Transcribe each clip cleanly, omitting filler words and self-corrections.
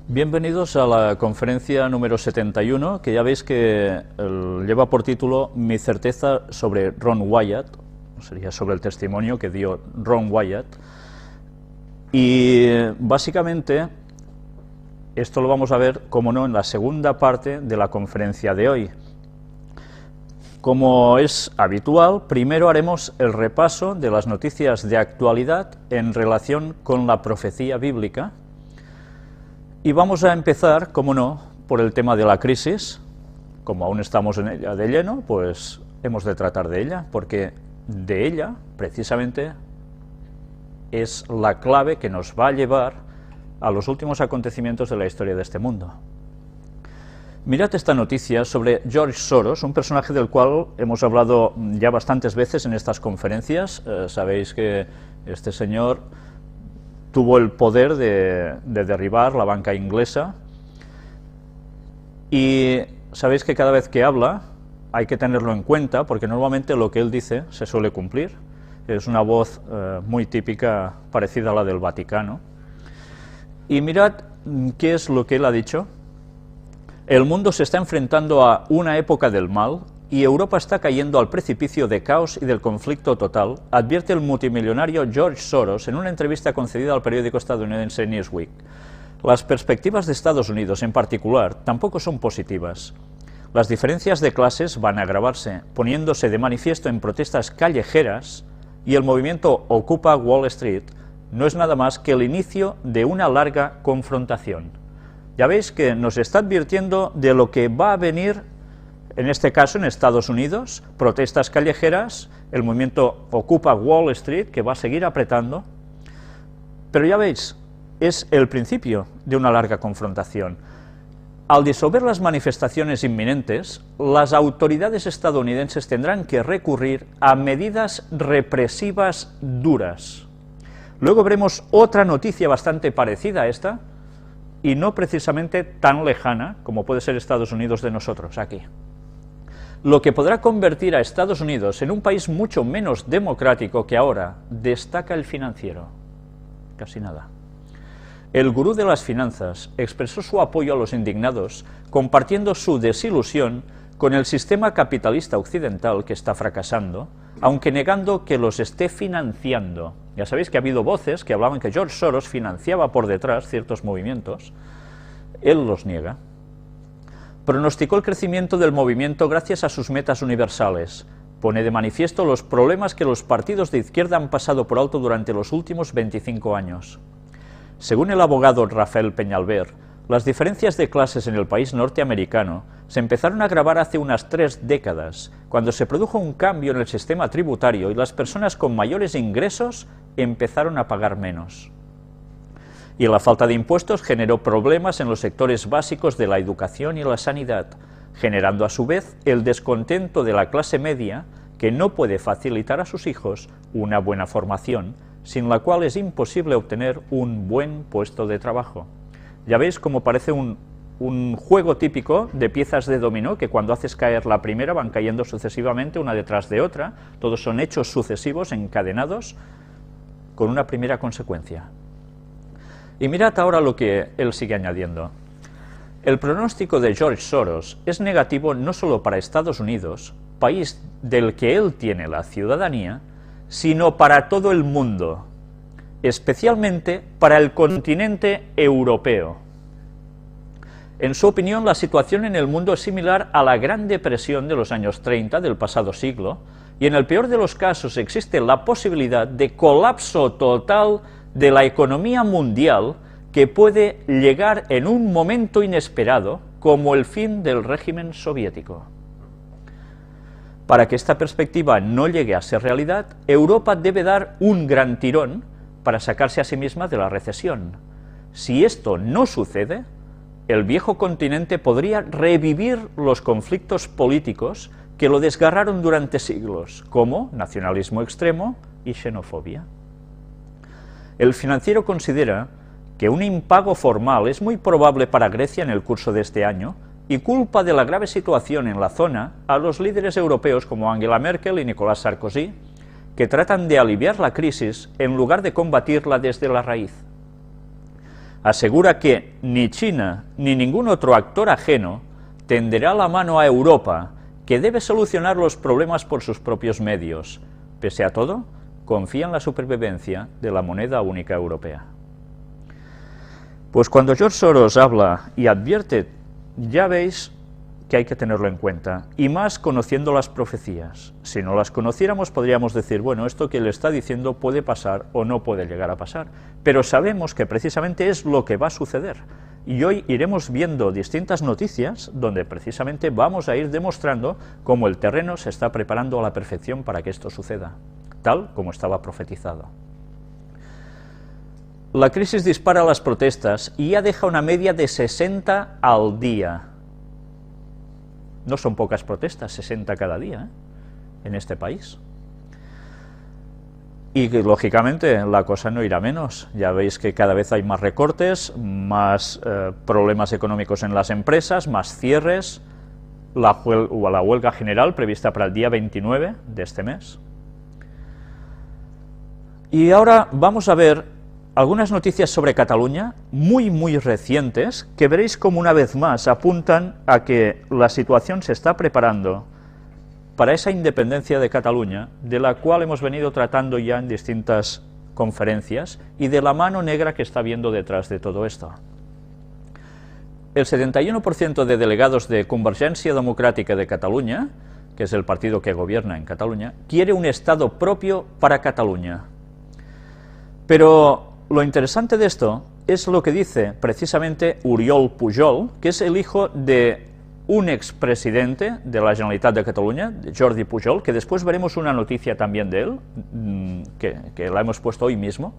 Bienvenidos a la conferencia número 71, que ya veis que lleva por título Mi certeza sobre Ron Wyatt, sería sobre el testimonio que dio Ron Wyatt, y básicamente esto lo vamos a ver, como no, en la segunda parte de la conferencia de hoy. Como es habitual, primero haremos el repaso de las noticias de actualidad en relación con la profecía bíblica. Y vamos a empezar, como no, por el tema de la crisis. Como aún estamos en ella de lleno, pues hemos de tratar de ella, porque de ella, precisamente, es la clave que nos va a llevar a los últimos acontecimientos de la historia de este mundo. Mirad esta noticia sobre George Soros, un personaje del cual hemos hablado ya bastantes veces en estas conferencias. Sabéis que este señor tuvo el poder de derribar la banca inglesa, y sabéis que cada vez que habla hay que tenerlo en cuenta, porque normalmente lo que él dice se suele cumplir. Es una voz muy típica, parecida a la del Vaticano. Y mirad qué es lo que él ha dicho. El mundo se está enfrentando a una época del mal, y Europa está cayendo al precipicio de caos y del conflicto total, advierte el multimillonario George Soros en una entrevista concedida al periódico estadounidense Newsweek. Las perspectivas de Estados Unidos, en particular, tampoco son positivas. Las diferencias de clases van a agravarse, poniéndose de manifiesto en protestas callejeras, y el movimiento Ocupa Wall Street no es nada más que el inicio de una larga confrontación. Ya veis que nos está advirtiendo de lo que va a venir. En este caso, en Estados Unidos, protestas callejeras, el movimiento Ocupa Wall Street, que va a seguir apretando, pero ya veis, es el principio de una larga confrontación. Al disolver las manifestaciones inminentes, las autoridades estadounidenses tendrán que recurrir a medidas represivas duras. Luego veremos otra noticia bastante parecida a esta, y no precisamente tan lejana como puede ser Estados Unidos de nosotros, aquí. Lo que podrá convertir a Estados Unidos en un país mucho menos democrático que ahora, destaca el financiero. Casi nada. El gurú de las finanzas expresó su apoyo a los indignados, compartiendo su desilusión con el sistema capitalista occidental que está fracasando, aunque negando que los esté financiando. Ya sabéis que ha habido voces que hablaban que George Soros financiaba por detrás ciertos movimientos. Él los niega. Pronosticó el crecimiento del movimiento gracias a sus metas universales. Pone de manifiesto los problemas que los partidos de izquierda han pasado por alto durante los últimos 25 años. Según el abogado Rafael Peñalver, las diferencias de clases en el país norteamericano se empezaron a agravar hace unas 3 décadas, cuando se produjo un cambio en el sistema tributario y las personas con mayores ingresos empezaron a pagar menos. Y la falta de impuestos generó problemas en los sectores básicos de la educación y la sanidad, generando a su vez el descontento de la clase media, que no puede facilitar a sus hijos una buena formación, sin la cual es imposible obtener un buen puesto de trabajo. Ya veis cómo parece un juego típico de piezas de dominó, que cuando haces caer la primera van cayendo sucesivamente una detrás de otra. Todos son hechos sucesivos, encadenados, con una primera consecuencia. Y mirad ahora lo que él sigue añadiendo. El pronóstico de George Soros es negativo no solo para Estados Unidos, país del que él tiene la ciudadanía, sino para todo el mundo, especialmente para el continente europeo. En su opinión, la situación en el mundo es similar a la Gran Depresión de los años 30 del pasado siglo, y en el peor de los casos existe la posibilidad de colapso total de la economía mundial, que puede llegar en un momento inesperado, como el fin del régimen soviético. Para que esta perspectiva no llegue a ser realidad, Europa debe dar un gran tirón para sacarse a sí misma de la recesión. Si esto no sucede, el viejo continente podría revivir los conflictos políticos que lo desgarraron durante siglos, como nacionalismo extremo y xenofobia. El financiero considera que un impago formal es muy probable para Grecia en el curso de este año, y culpa de la grave situación en la zona a los líderes europeos como Angela Merkel y Nicolas Sarkozy, que tratan de aliviar la crisis en lugar de combatirla desde la raíz. asegura que ni China ni ningún otro actor ajeno tenderá la mano a Europa, que debe solucionar los problemas por sus propios medios. Pese a todo, confía en la supervivencia de la moneda única europea. Pues cuando George Soros habla y advierte, ya veis que hay que tenerlo en cuenta, y más conociendo las profecías. Si no las conociéramos, podríamos decir, bueno, esto que le está diciendo puede pasar o no puede llegar a pasar, pero sabemos que precisamente es lo que va a suceder. Y hoy iremos viendo distintas noticias donde precisamente vamos a ir demostrando cómo el terreno se está preparando a la perfección para que esto suceda, tal como estaba profetizado. La crisis dispara las protestas y ya deja una media de 60 al día. No son pocas protestas, 60 cada día, en este país. Y lógicamente la cosa no irá menos. Ya veis que cada vez hay más recortes, más problemas económicos en las empresas, más cierres, la huelga general prevista para el día 29 de este mes. Y ahora vamos a ver algunas noticias sobre Cataluña, muy recientes, que veréis como una vez más apuntan a que la situación se está preparando para esa independencia de Cataluña, de la cual hemos venido tratando ya en distintas conferencias, y de la mano negra que está habiendo detrás de todo esto. El 71% de delegados de Convergència Democràtica de Cataluña, que es el partido que gobierna en Cataluña, quiere un Estado propio para Cataluña. Pero lo interesante de esto es lo que dice precisamente Oriol Pujol, que es el hijo de un expresidente de la Generalitat de Cataluña, Jordi Pujol, que después veremos una noticia también de él, que la hemos puesto hoy mismo.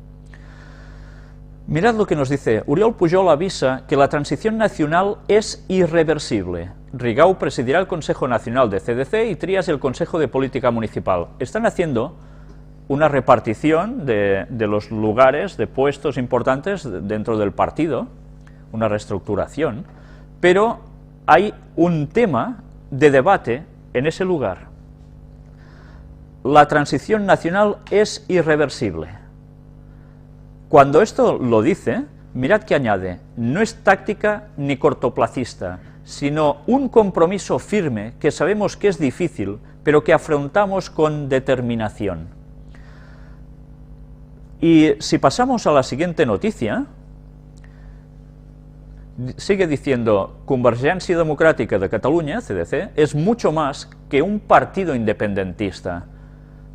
Mirad lo que nos dice. Oriol Pujol avisa que la transición nacional es irreversible. Rigau presidirá el Consejo Nacional de CDC y Trias el Consejo de Política Municipal. Están haciendo una repartición de los lugares, de puestos importantes dentro del partido, una reestructuración, pero hay un tema de debate en ese lugar. La transición nacional es irreversible. Cuando esto lo dice, mirad que añade, no es táctica ni cortoplacista, sino un compromiso firme que sabemos que es difícil, pero que afrontamos con determinación. Y si pasamos a la siguiente noticia, sigue diciendo, Convergència Democràtica de Catalunya, CDC, es mucho más que un partido independentista.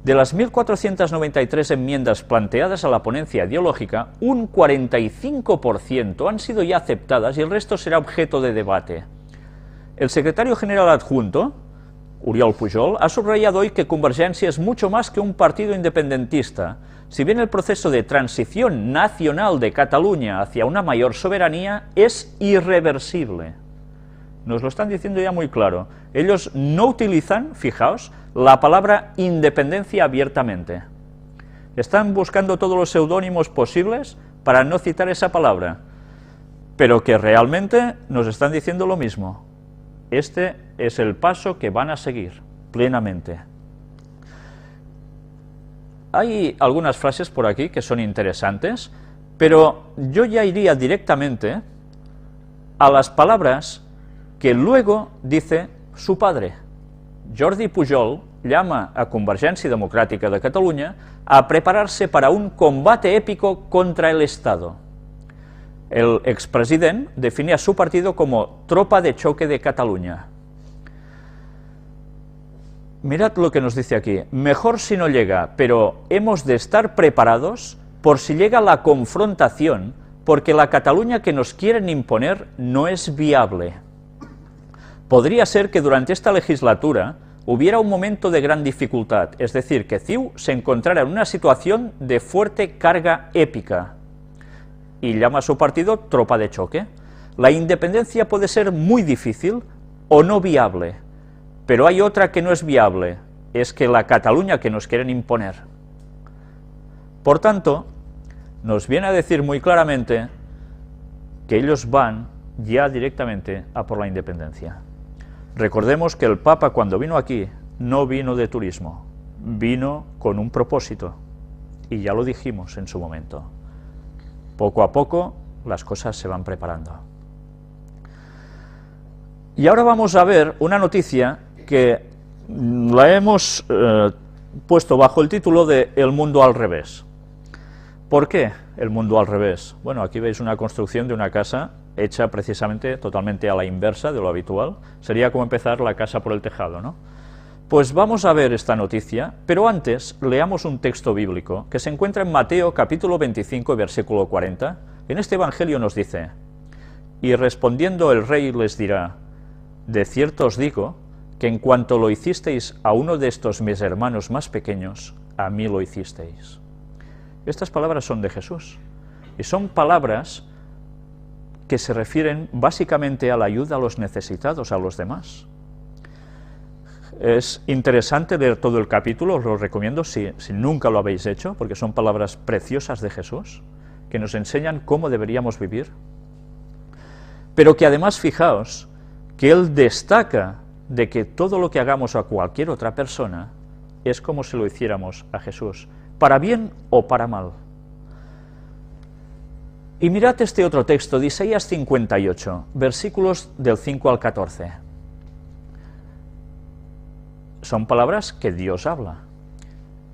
De las 1.493 enmiendas planteadas a la ponencia ideológica, un 45% han sido ya aceptadas y el resto será objeto de debate. El secretario general adjunto, Oriol Pujol, ha subrayado hoy que Convergència es mucho más que un partido independentista. Si bien el proceso de transición nacional de Cataluña hacia una mayor soberanía es irreversible. Nos lo están diciendo ya muy claro. Ellos no utilizan, fijaos, la palabra independencia abiertamente. Están buscando todos los seudónimos posibles para no citar esa palabra, pero que realmente nos están diciendo lo mismo. Este es el paso que van a seguir plenamente. Hay algunas frases por aquí que son interesantes, pero yo ya iría directamente a las palabras que luego dice su padre. Jordi Pujol llama a Convergència Democràtica de Catalunya a prepararse para un combate épico contra el Estado. El expresidente define a su partido como Tropa de Choque de Cataluña. Mirad lo que nos dice aquí, mejor si no llega, pero hemos de estar preparados por si llega la confrontación, porque la Cataluña que nos quieren imponer no es viable. Podría ser que durante esta legislatura hubiera un momento de gran dificultad, es decir, que CiU se encontrara en una situación de fuerte carga épica, y llama a su partido Tropa de Choque. La independencia puede ser muy difícil o no viable, pero hay otra que no es viable, es que la Cataluña que nos quieren imponer. Por tanto, nos viene a decir muy claramente que ellos van ya directamente a por la independencia. Recordemos que el Papa cuando vino aquí no vino de turismo, vino con un propósito, y ya lo dijimos en su momento. Poco a poco las cosas se van preparando. Y ahora vamos a ver una noticia que la hemos puesto bajo el título de El mundo al revés. ¿Por qué el mundo al revés? Bueno, aquí veis una construcción de una casa hecha precisamente totalmente a la inversa de lo habitual. Sería como empezar la casa por el tejado, ¿no? Pues vamos a ver esta noticia, pero antes leamos un texto bíblico que se encuentra en Mateo capítulo 25, versículo 40. En este evangelio nos dice: y respondiendo el rey les dirá, de cierto os digo, que en cuanto lo hicisteis a uno de estos mis hermanos más pequeños, a mí lo hicisteis. Estas palabras son de Jesús, y son palabras que se refieren básicamente a la ayuda a los necesitados, a los demás. Es interesante leer todo el capítulo, os lo recomiendo si nunca lo habéis hecho, porque son palabras preciosas de Jesús, que nos enseñan cómo deberíamos vivir, pero que además, fijaos, que Él destaca de que todo lo que hagamos a cualquier otra persona es como si lo hiciéramos a Jesús, para bien o para mal. Y mirad este otro texto de Isaías 58, versículos del 5 al 14. Son palabras que Dios habla.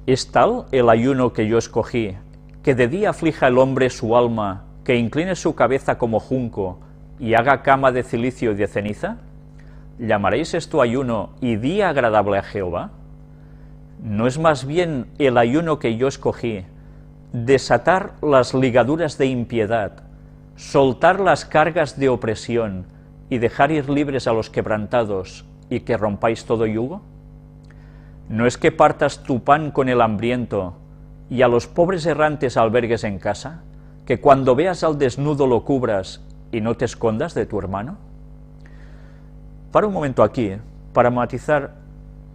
¿Es tal el ayuno que yo escogí, que de día aflija el hombre su alma, que incline su cabeza como junco, y haga cama de cilicio y de ceniza? ¿Llamaréis esto ayuno y día agradable a Jehová? ¿No es más bien el ayuno que yo escogí, desatar las ligaduras de impiedad, soltar las cargas de opresión y dejar ir libres a los quebrantados y que rompáis todo yugo? ¿No es que partas tu pan con el hambriento y a los pobres errantes albergues en casa, que cuando veas al desnudo lo cubras y no te escondas de tu hermano? Para un momento aquí, para matizar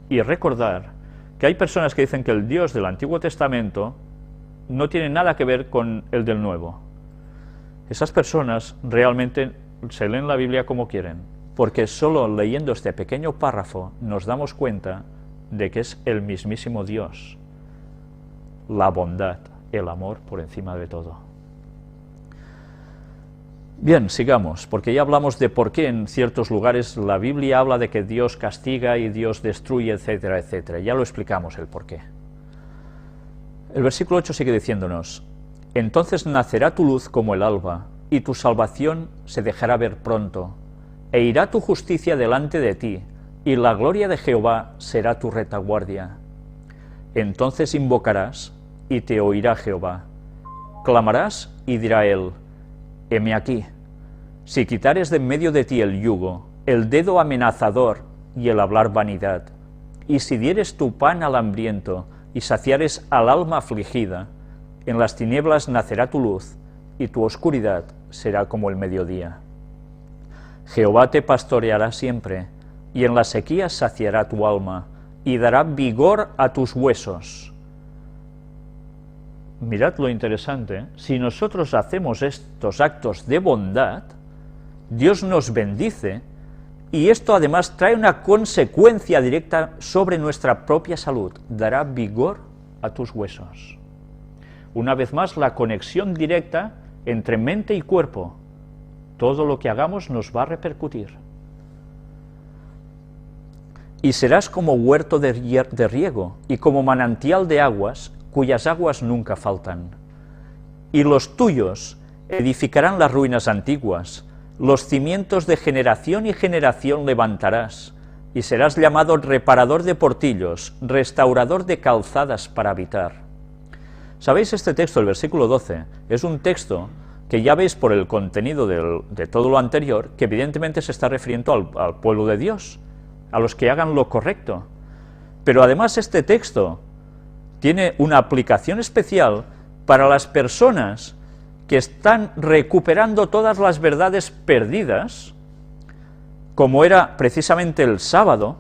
y recordar que hay personas que dicen que el Dios del Antiguo Testamento no tiene nada que ver con el del Nuevo. Esas personas realmente se leen la Biblia como quieren, porque solo leyendo este pequeño párrafo nos damos cuenta de que es el mismísimo Dios, la bondad, el amor por encima de todo. Bien, sigamos, porque ya hablamos de por qué en ciertos lugares la Biblia habla de que Dios castiga y Dios destruye, etcétera, etcétera. Ya lo explicamos el por qué. El versículo 8 sigue diciéndonos: entonces nacerá tu luz como el alba, y tu salvación se dejará ver pronto, e irá tu justicia delante de ti, y la gloria de Jehová será tu retaguardia. Entonces invocarás, y te oirá Jehová. Clamarás, y dirá él: heme aquí. Si quitares de en medio de ti el yugo, el dedo amenazador y el hablar vanidad, y si dieres tu pan al hambriento y saciares al alma afligida, en las tinieblas nacerá tu luz, y tu oscuridad será como el mediodía. Jehová te pastoreará siempre, y en la sequía saciará tu alma, y dará vigor a tus huesos. Mirad lo interesante, si nosotros hacemos estos actos de bondad, Dios nos bendice, y esto además trae una consecuencia directa sobre nuestra propia salud, dará vigor a tus huesos. Una vez más, la conexión directa entre mente y cuerpo, todo lo que hagamos nos va a repercutir. Y serás como huerto de riego, y como manantial de aguas, cuyas aguas nunca faltan. Y los tuyos edificarán las ruinas antiguas, los cimientos de generación y generación levantarás, y serás llamado reparador de portillos, restaurador de calzadas para habitar. ¿Sabéis? Este texto, el versículo 12, es un texto que ya veis por el contenido de todo lo anterior, que evidentemente se está refiriendo al pueblo de Dios, a los que hagan lo correcto. Pero además este texto tiene una aplicación especial para las personas que están recuperando todas las verdades perdidas, como era precisamente el sábado,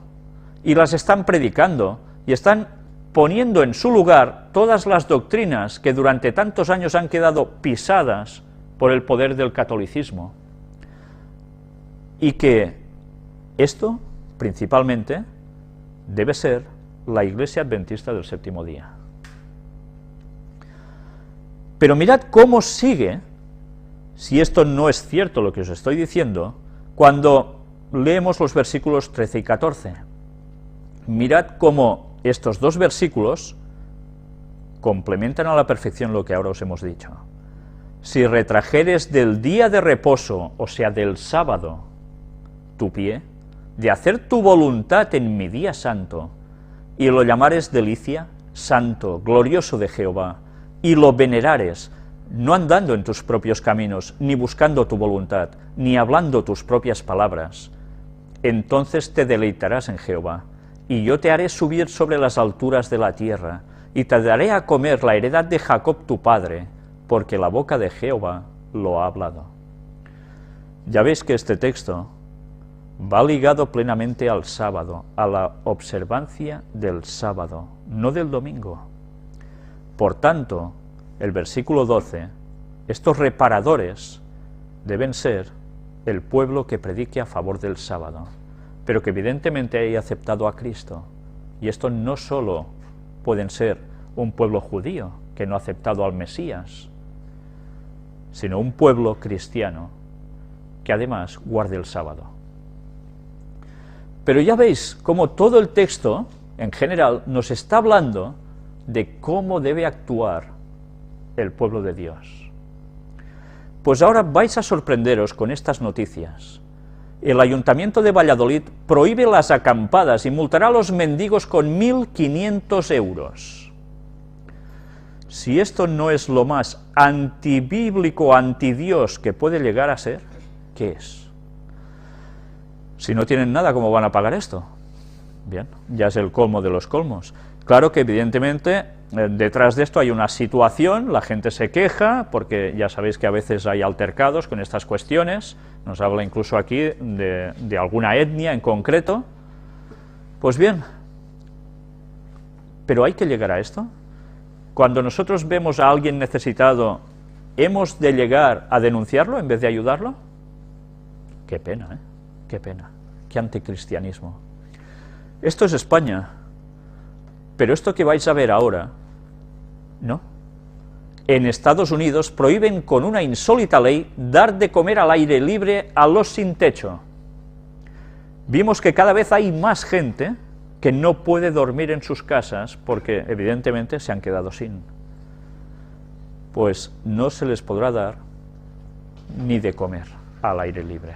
y las están predicando, y están poniendo en su lugar todas las doctrinas que durante tantos años han quedado pisadas por el poder del catolicismo. Y que esto, principalmente, debe ser la Iglesia Adventista del Séptimo Día. Pero mirad cómo sigue si esto no es cierto lo que os estoy diciendo, cuando leemos los versículos 13 y 14. Mirad cómo estos dos versículos complementan a la perfección lo que ahora os hemos dicho. Si retrajeres del día de reposo, o sea, del sábado, tu pie, de hacer tu voluntad en mi día santo, y lo llamares delicia, santo, glorioso de Jehová, y lo venerares, no andando en tus propios caminos, ni buscando tu voluntad, ni hablando tus propias palabras, entonces te deleitarás en Jehová, y yo te haré subir sobre las alturas de la tierra, y te daré a comer la heredad de Jacob tu padre, porque la boca de Jehová lo ha hablado. Ya veis que este texto va ligado plenamente al sábado, a la observancia del sábado, no del domingo. Por tanto, el versículo 12, estos reparadores deben ser el pueblo que predique a favor del sábado, pero que evidentemente haya aceptado a Cristo. Y esto no solo pueden ser un pueblo judío que no ha aceptado al Mesías, sino un pueblo cristiano que además guarde el sábado. Pero ya veis cómo todo el texto, en general, nos está hablando de cómo debe actuar el pueblo de Dios. Pues ahora vais a sorprenderos con estas noticias. El Ayuntamiento de Valladolid prohíbe las acampadas y multará a los mendigos con 1.500 euros. Si esto no es lo más antibíblico, antidios que puede llegar a ser, ¿qué es? Si no tienen nada, ¿cómo van a pagar esto? Bien, ya es el colmo de los colmos. Claro que evidentemente detrás de esto hay una situación, la gente se queja, porque ya sabéis que a veces hay altercados con estas cuestiones, nos habla incluso aquí de alguna etnia en concreto. Pues bien, ¿pero hay que llegar a esto? Cuando nosotros vemos a alguien necesitado, ¿hemos de llegar a denunciarlo en vez de ayudarlo? Qué pena, ¿eh? Qué pena, qué anticristianismo. Esto es España, pero esto que vais a ver ahora, no. En Estados Unidos prohíben con una insólita ley dar de comer al aire libre a los sin techo. Vimos que cada vez hay más gente que no puede dormir en sus casas porque evidentemente se han quedado sin. Pues no se les podrá dar ni de comer al aire libre.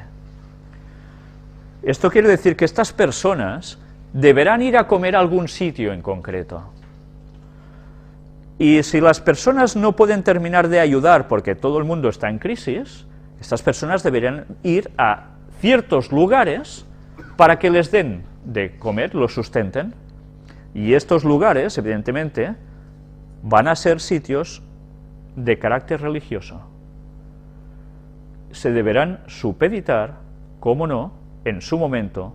Esto quiere decir que estas personas deberán ir a comer a algún sitio en concreto. Y si las personas no pueden terminar de ayudar porque todo el mundo está en crisis, estas personas deberían ir a ciertos lugares para que les den de comer, los sustenten, y estos lugares, evidentemente, van a ser sitios de carácter religioso. Se deberán supeditar, cómo no, en su momento,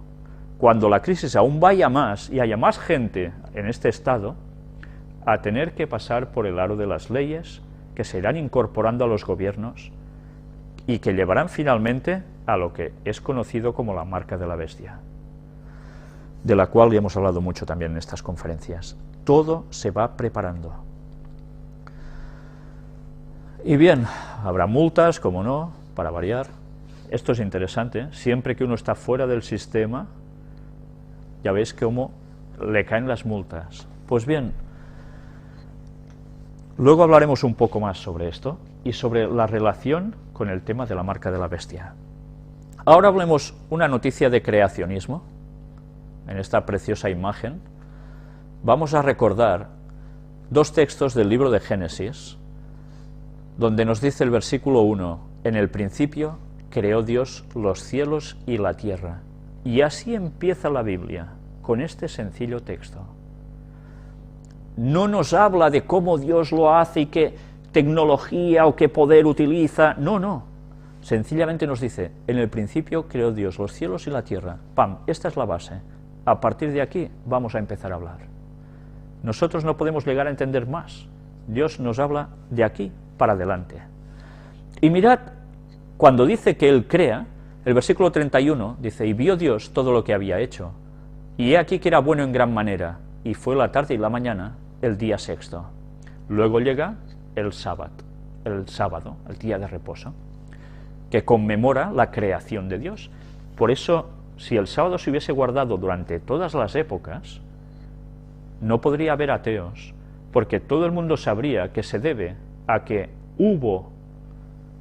cuando la crisis aún vaya más y haya más gente en este estado, a tener que pasar por el aro de las leyes que se irán incorporando a los gobiernos y que llevarán finalmente a lo que es conocido como la marca de la bestia, de la cual ya hemos hablado mucho también en estas conferencias. Todo se va preparando. Y bien, habrá multas, como no, para variar. Esto es interesante, siempre que uno está fuera del sistema, ya veis cómo le caen las multas. Pues bien, luego hablaremos un poco más sobre esto y sobre la relación con el tema de la marca de la bestia. Ahora hablemos una noticia de creacionismo. En esta preciosa imagen vamos a recordar dos textos del libro de Génesis, donde nos dice el versículo 1, en el principio creó Dios los cielos y la tierra. Y así empieza la Biblia, con este sencillo texto. No nos habla de cómo Dios lo hace y qué tecnología o qué poder utiliza, no. Sencillamente nos dice, en el principio creó Dios los cielos y la tierra. ¡Pam! Esta es la base. A partir de aquí vamos a empezar a hablar. Nosotros no podemos llegar a entender más. Dios nos habla de aquí para adelante. Y mirad, cuando dice que Él crea, el versículo 31 dice, y vio Dios todo lo que había hecho, y he aquí que era bueno en gran manera, y fue la tarde y la mañana, el día sexto. Luego llega el sábado, el día de reposo. que conmemora la creación de Dios. Por eso, si el sábado se hubiese guardado durante todas las épocas, no podría haber ateos, porque todo el mundo sabría que se debe a que hubo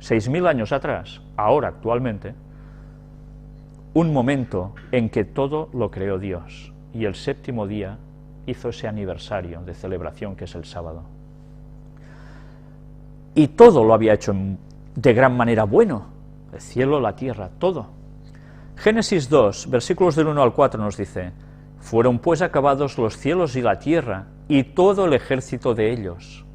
6.000 años atrás, ahora actualmente, un momento en que todo lo creó Dios, y el séptimo día hizo ese aniversario de celebración que es el sábado. Y todo lo había hecho de gran manera bueno, el cielo, la tierra, todo. Génesis 2, versículos del 1 al 4 nos dice: fueron pues acabados los cielos y la tierra, y todo el ejército de ellos.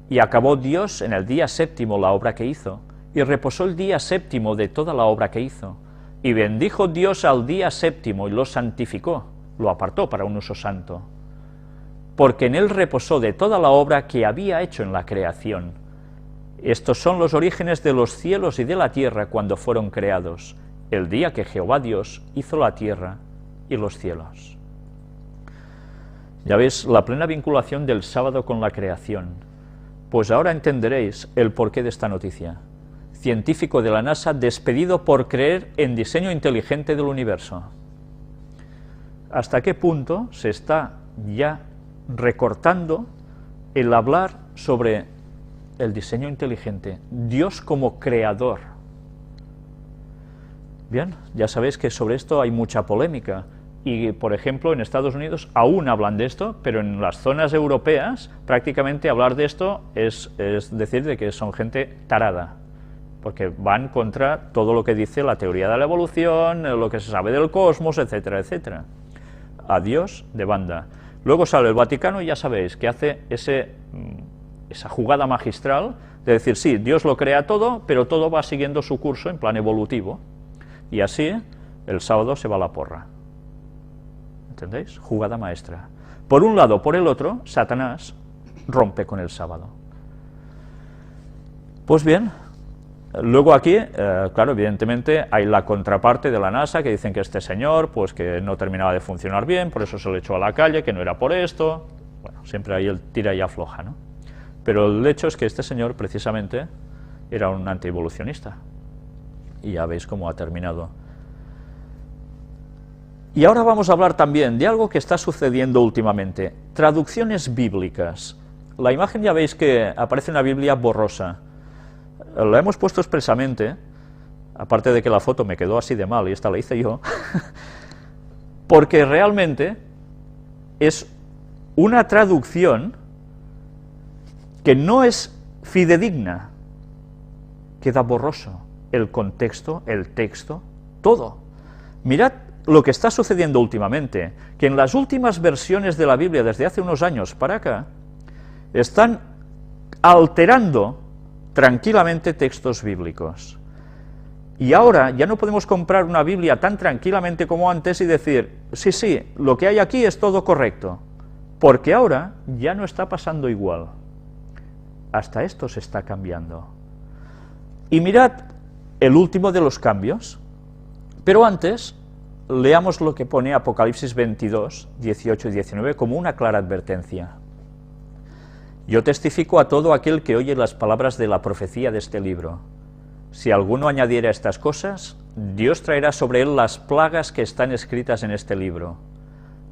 Y acabó Dios en el día séptimo la obra que hizo, y reposó el día séptimo de toda la obra que hizo. Y bendijo Dios al día séptimo y lo santificó, lo apartó para un uso santo, porque en él reposó de toda la obra que había hecho en la creación. Estos son los orígenes de los cielos y de la tierra cuando fueron creados, el día que Jehová Dios hizo la tierra y los cielos. Ya veis la plena vinculación del sábado con la creación. Pues ahora entenderéis el porqué de esta noticia. Científico de la NASA despedido por creer en diseño inteligente del universo. ¿Hasta qué punto se está ya recortando el hablar sobre el diseño inteligente? Dios como creador. Bien, ya sabéis que sobre esto hay mucha polémica. Y, por ejemplo, en Estados Unidos aún hablan de esto, pero en las zonas europeas prácticamente hablar de esto es decir de que son gente tarada, porque van contra todo lo que dice la teoría de la evolución, lo que se sabe del cosmos, etcétera, etcétera. A Dios de banda. Luego sale el Vaticano y ya sabéis que hace esa jugada magistral de decir, sí, Dios lo crea todo, pero todo va siguiendo su curso en plan evolutivo. Y así el sábado se va a la porra. ¿Entendéis? Jugada maestra. Por un lado, por el otro, Satanás rompe con el sábado. Pues bien, luego aquí, claro, evidentemente hay la contraparte de la NASA que dicen que este señor, pues que no terminaba de funcionar bien, por eso se lo echó a la calle, que no era por esto. Bueno, siempre hay el tira y afloja, ¿no? Pero el hecho es que este señor, precisamente, era un antievolucionista. Y ya veis cómo ha terminado. Y ahora vamos a hablar también de algo que está sucediendo últimamente, traducciones bíblicas. La imagen ya veis que aparece una Biblia borrosa. La hemos puesto expresamente, aparte de que la foto me quedó así de mal, y esta la hice yo, porque realmente es una traducción que no es fidedigna, queda borroso el contexto, el texto, todo. Mirad lo que está sucediendo últimamente, que en las últimas versiones de la Biblia, desde hace unos años para acá, están alterando tranquilamente textos bíblicos. Y ahora ya no podemos comprar una Biblia tan tranquilamente como antes y decir, sí, sí, lo que hay aquí es todo correcto, porque ahora ya no está pasando igual. Hasta esto se está cambiando. Y mirad el último de los cambios, pero antes leamos lo que pone Apocalipsis 22, 18 y 19 como una clara advertencia. Yo testifico a todo aquel que oye las palabras de la profecía de este libro. Si alguno añadiera estas cosas, Dios traerá sobre él las plagas que están escritas en este libro.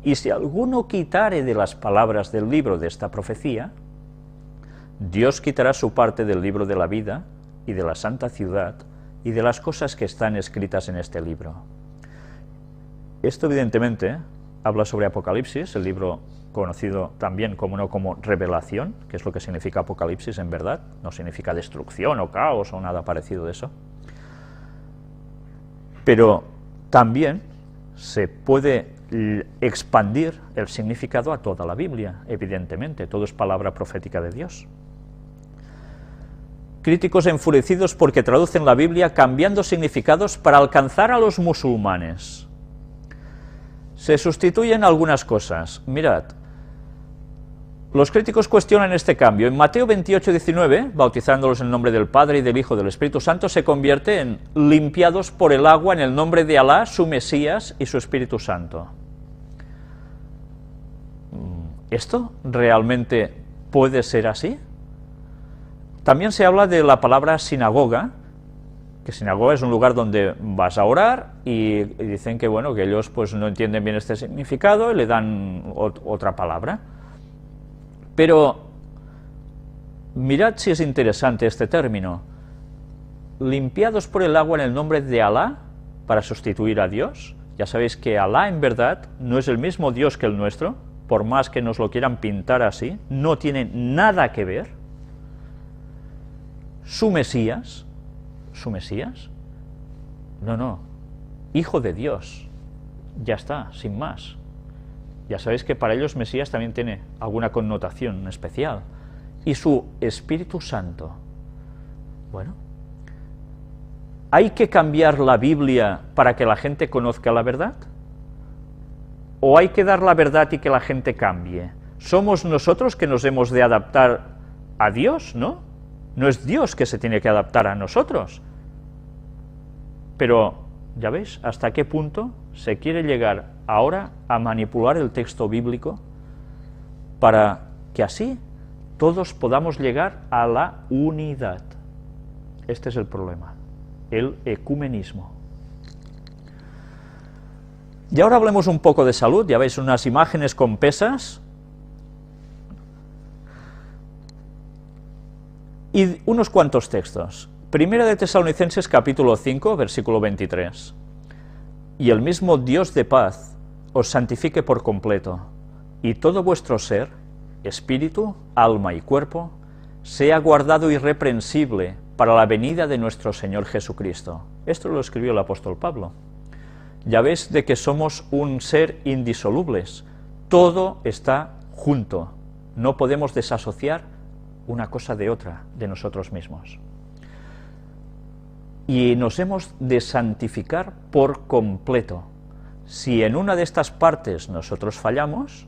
Y si alguno quitare de las palabras del libro de esta profecía, Dios quitará su parte del libro de la vida y de la santa ciudad y de las cosas que están escritas en este libro. Esto evidentemente habla sobre Apocalipsis, el libro conocido también como revelación, que es lo que significa Apocalipsis en verdad, no significa destrucción o caos o nada parecido de eso. Pero también se puede expandir el significado a toda la Biblia, evidentemente, todo es palabra profética de Dios. Críticos enfurecidos porque traducen la Biblia cambiando significados para alcanzar a los musulmanes. Se sustituyen algunas cosas. Mirad, los críticos cuestionan este cambio. En Mateo 28, 19, bautizándolos en el nombre del Padre y del Hijo y del Espíritu Santo, se convierte en limpiados por el agua en el nombre de Alá, su Mesías y su Espíritu Santo. ¿Esto realmente puede ser así? También se habla de la palabra sinagoga, que sinagoga es un lugar donde vas a orar y dicen que, bueno, que ellos pues no entienden bien este significado y le dan otra palabra. Pero mirad si es interesante este término. Limpiados por el agua en el nombre de Alá, para sustituir a Dios. Ya sabéis que Alá en verdad no es el mismo Dios que el nuestro, por más que nos lo quieran pintar así, no tiene nada que ver. Su Mesías, no, Hijo de Dios, ya está, sin más. Ya sabéis que para ellos Mesías también tiene alguna connotación especial. Y su Espíritu Santo. Bueno, ¿hay que cambiar la Biblia para que la gente conozca la verdad? ¿O hay que dar la verdad y que la gente cambie? ¿Somos nosotros que nos hemos de adaptar a Dios, no? No es Dios que se tiene que adaptar a nosotros. Pero, ¿ya veis hasta qué punto se quiere llegar ahora a manipular el texto bíblico para que así todos podamos llegar a la unidad? Este es el problema, el ecumenismo. Y ahora hablemos un poco de salud. Ya veis unas imágenes con pesas y unos cuantos textos. Primera de Tesalonicenses capítulo 5, versículo 23. Y el mismo Dios de paz os santifique por completo, y todo vuestro ser, espíritu, alma y cuerpo, sea guardado irreprensible para la venida de nuestro Señor Jesucristo. Esto lo escribió el apóstol Pablo. Ya ves de que somos un ser indisolubles, todo está junto, no podemos desasociar una cosa de otra, de nosotros mismos. Y nos hemos de santificar por completo. Si en una de estas partes nosotros fallamos,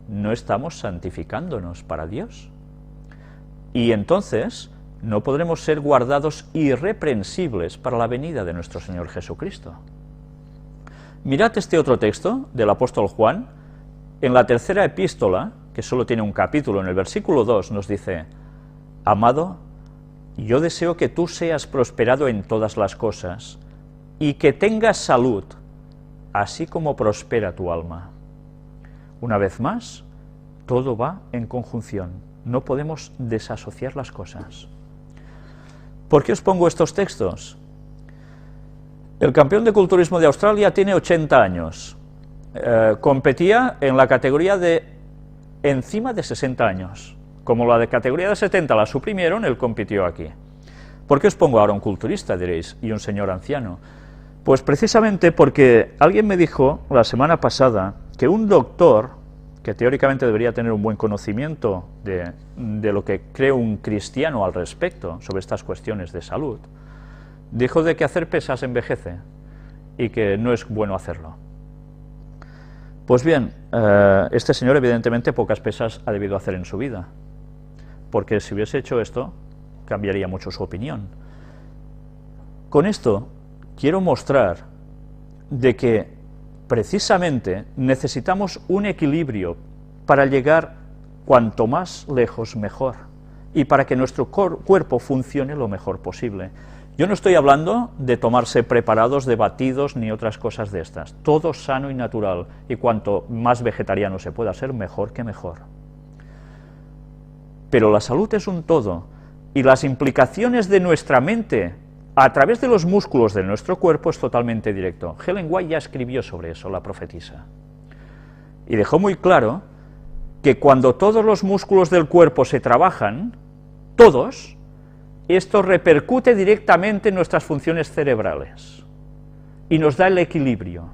no estamos santificándonos para Dios. Y entonces no podremos ser guardados irreprensibles para la venida de nuestro Señor Jesucristo. Mirad este otro texto del apóstol Juan, en la tercera epístola, que solo tiene un capítulo, en el versículo 2 nos dice: Amado, yo deseo que tú seas prosperado en todas las cosas, y que tengas salud, así como prospera tu alma. Una vez más, todo va en conjunción, no podemos desasociar las cosas. ¿Por qué os pongo estos textos? El campeón de culturismo de Australia tiene 80 años, competía en la categoría de encima de 60 años. Como la de categoría de 70 la suprimieron, él compitió aquí. ¿Por qué os pongo ahora un culturista, diréis, y un señor anciano? Pues precisamente porque alguien me dijo la semana pasada que un doctor, que teóricamente debería tener un buen conocimiento de lo que cree un cristiano al respecto, sobre estas cuestiones de salud, dijo de que hacer pesas envejece y que no es bueno hacerlo. Pues bien, este señor evidentemente pocas pesas ha debido hacer en su vida, porque si hubiese hecho esto, cambiaría mucho su opinión. Con esto quiero mostrar de que precisamente necesitamos un equilibrio para llegar cuanto más lejos mejor, y para que nuestro cuerpo funcione lo mejor posible. Yo no estoy hablando de tomarse preparados de batidos ni otras cosas de estas, todo sano y natural, y cuanto más vegetariano se pueda ser, mejor que mejor. Pero la salud es un todo, y las implicaciones de nuestra mente a través de los músculos de nuestro cuerpo es totalmente directo. Helen White ya escribió sobre eso, la profetisa, y dejó muy claro que cuando todos los músculos del cuerpo se trabajan, todos, esto repercute directamente en nuestras funciones cerebrales y nos da el equilibrio,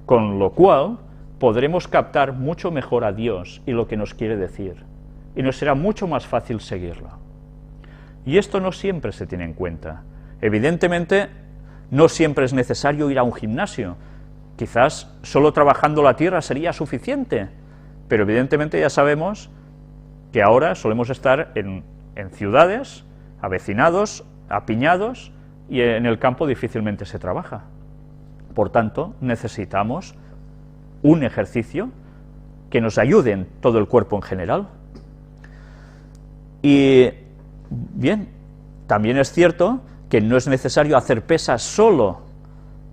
con lo cual podremos captar mucho mejor a Dios y lo que nos quiere decir, y nos será mucho más fácil seguirlo. Y esto no siempre se tiene en cuenta. Evidentemente, no siempre es necesario ir a un gimnasio, quizás solo trabajando la tierra sería suficiente, pero evidentemente ya sabemos que ahora solemos estar en ciudades, avecinados, apiñados, y en el campo difícilmente se trabaja. Por tanto, necesitamos un ejercicio que nos ayude en todo el cuerpo en general. Y bien, también es cierto que no es necesario hacer pesas solo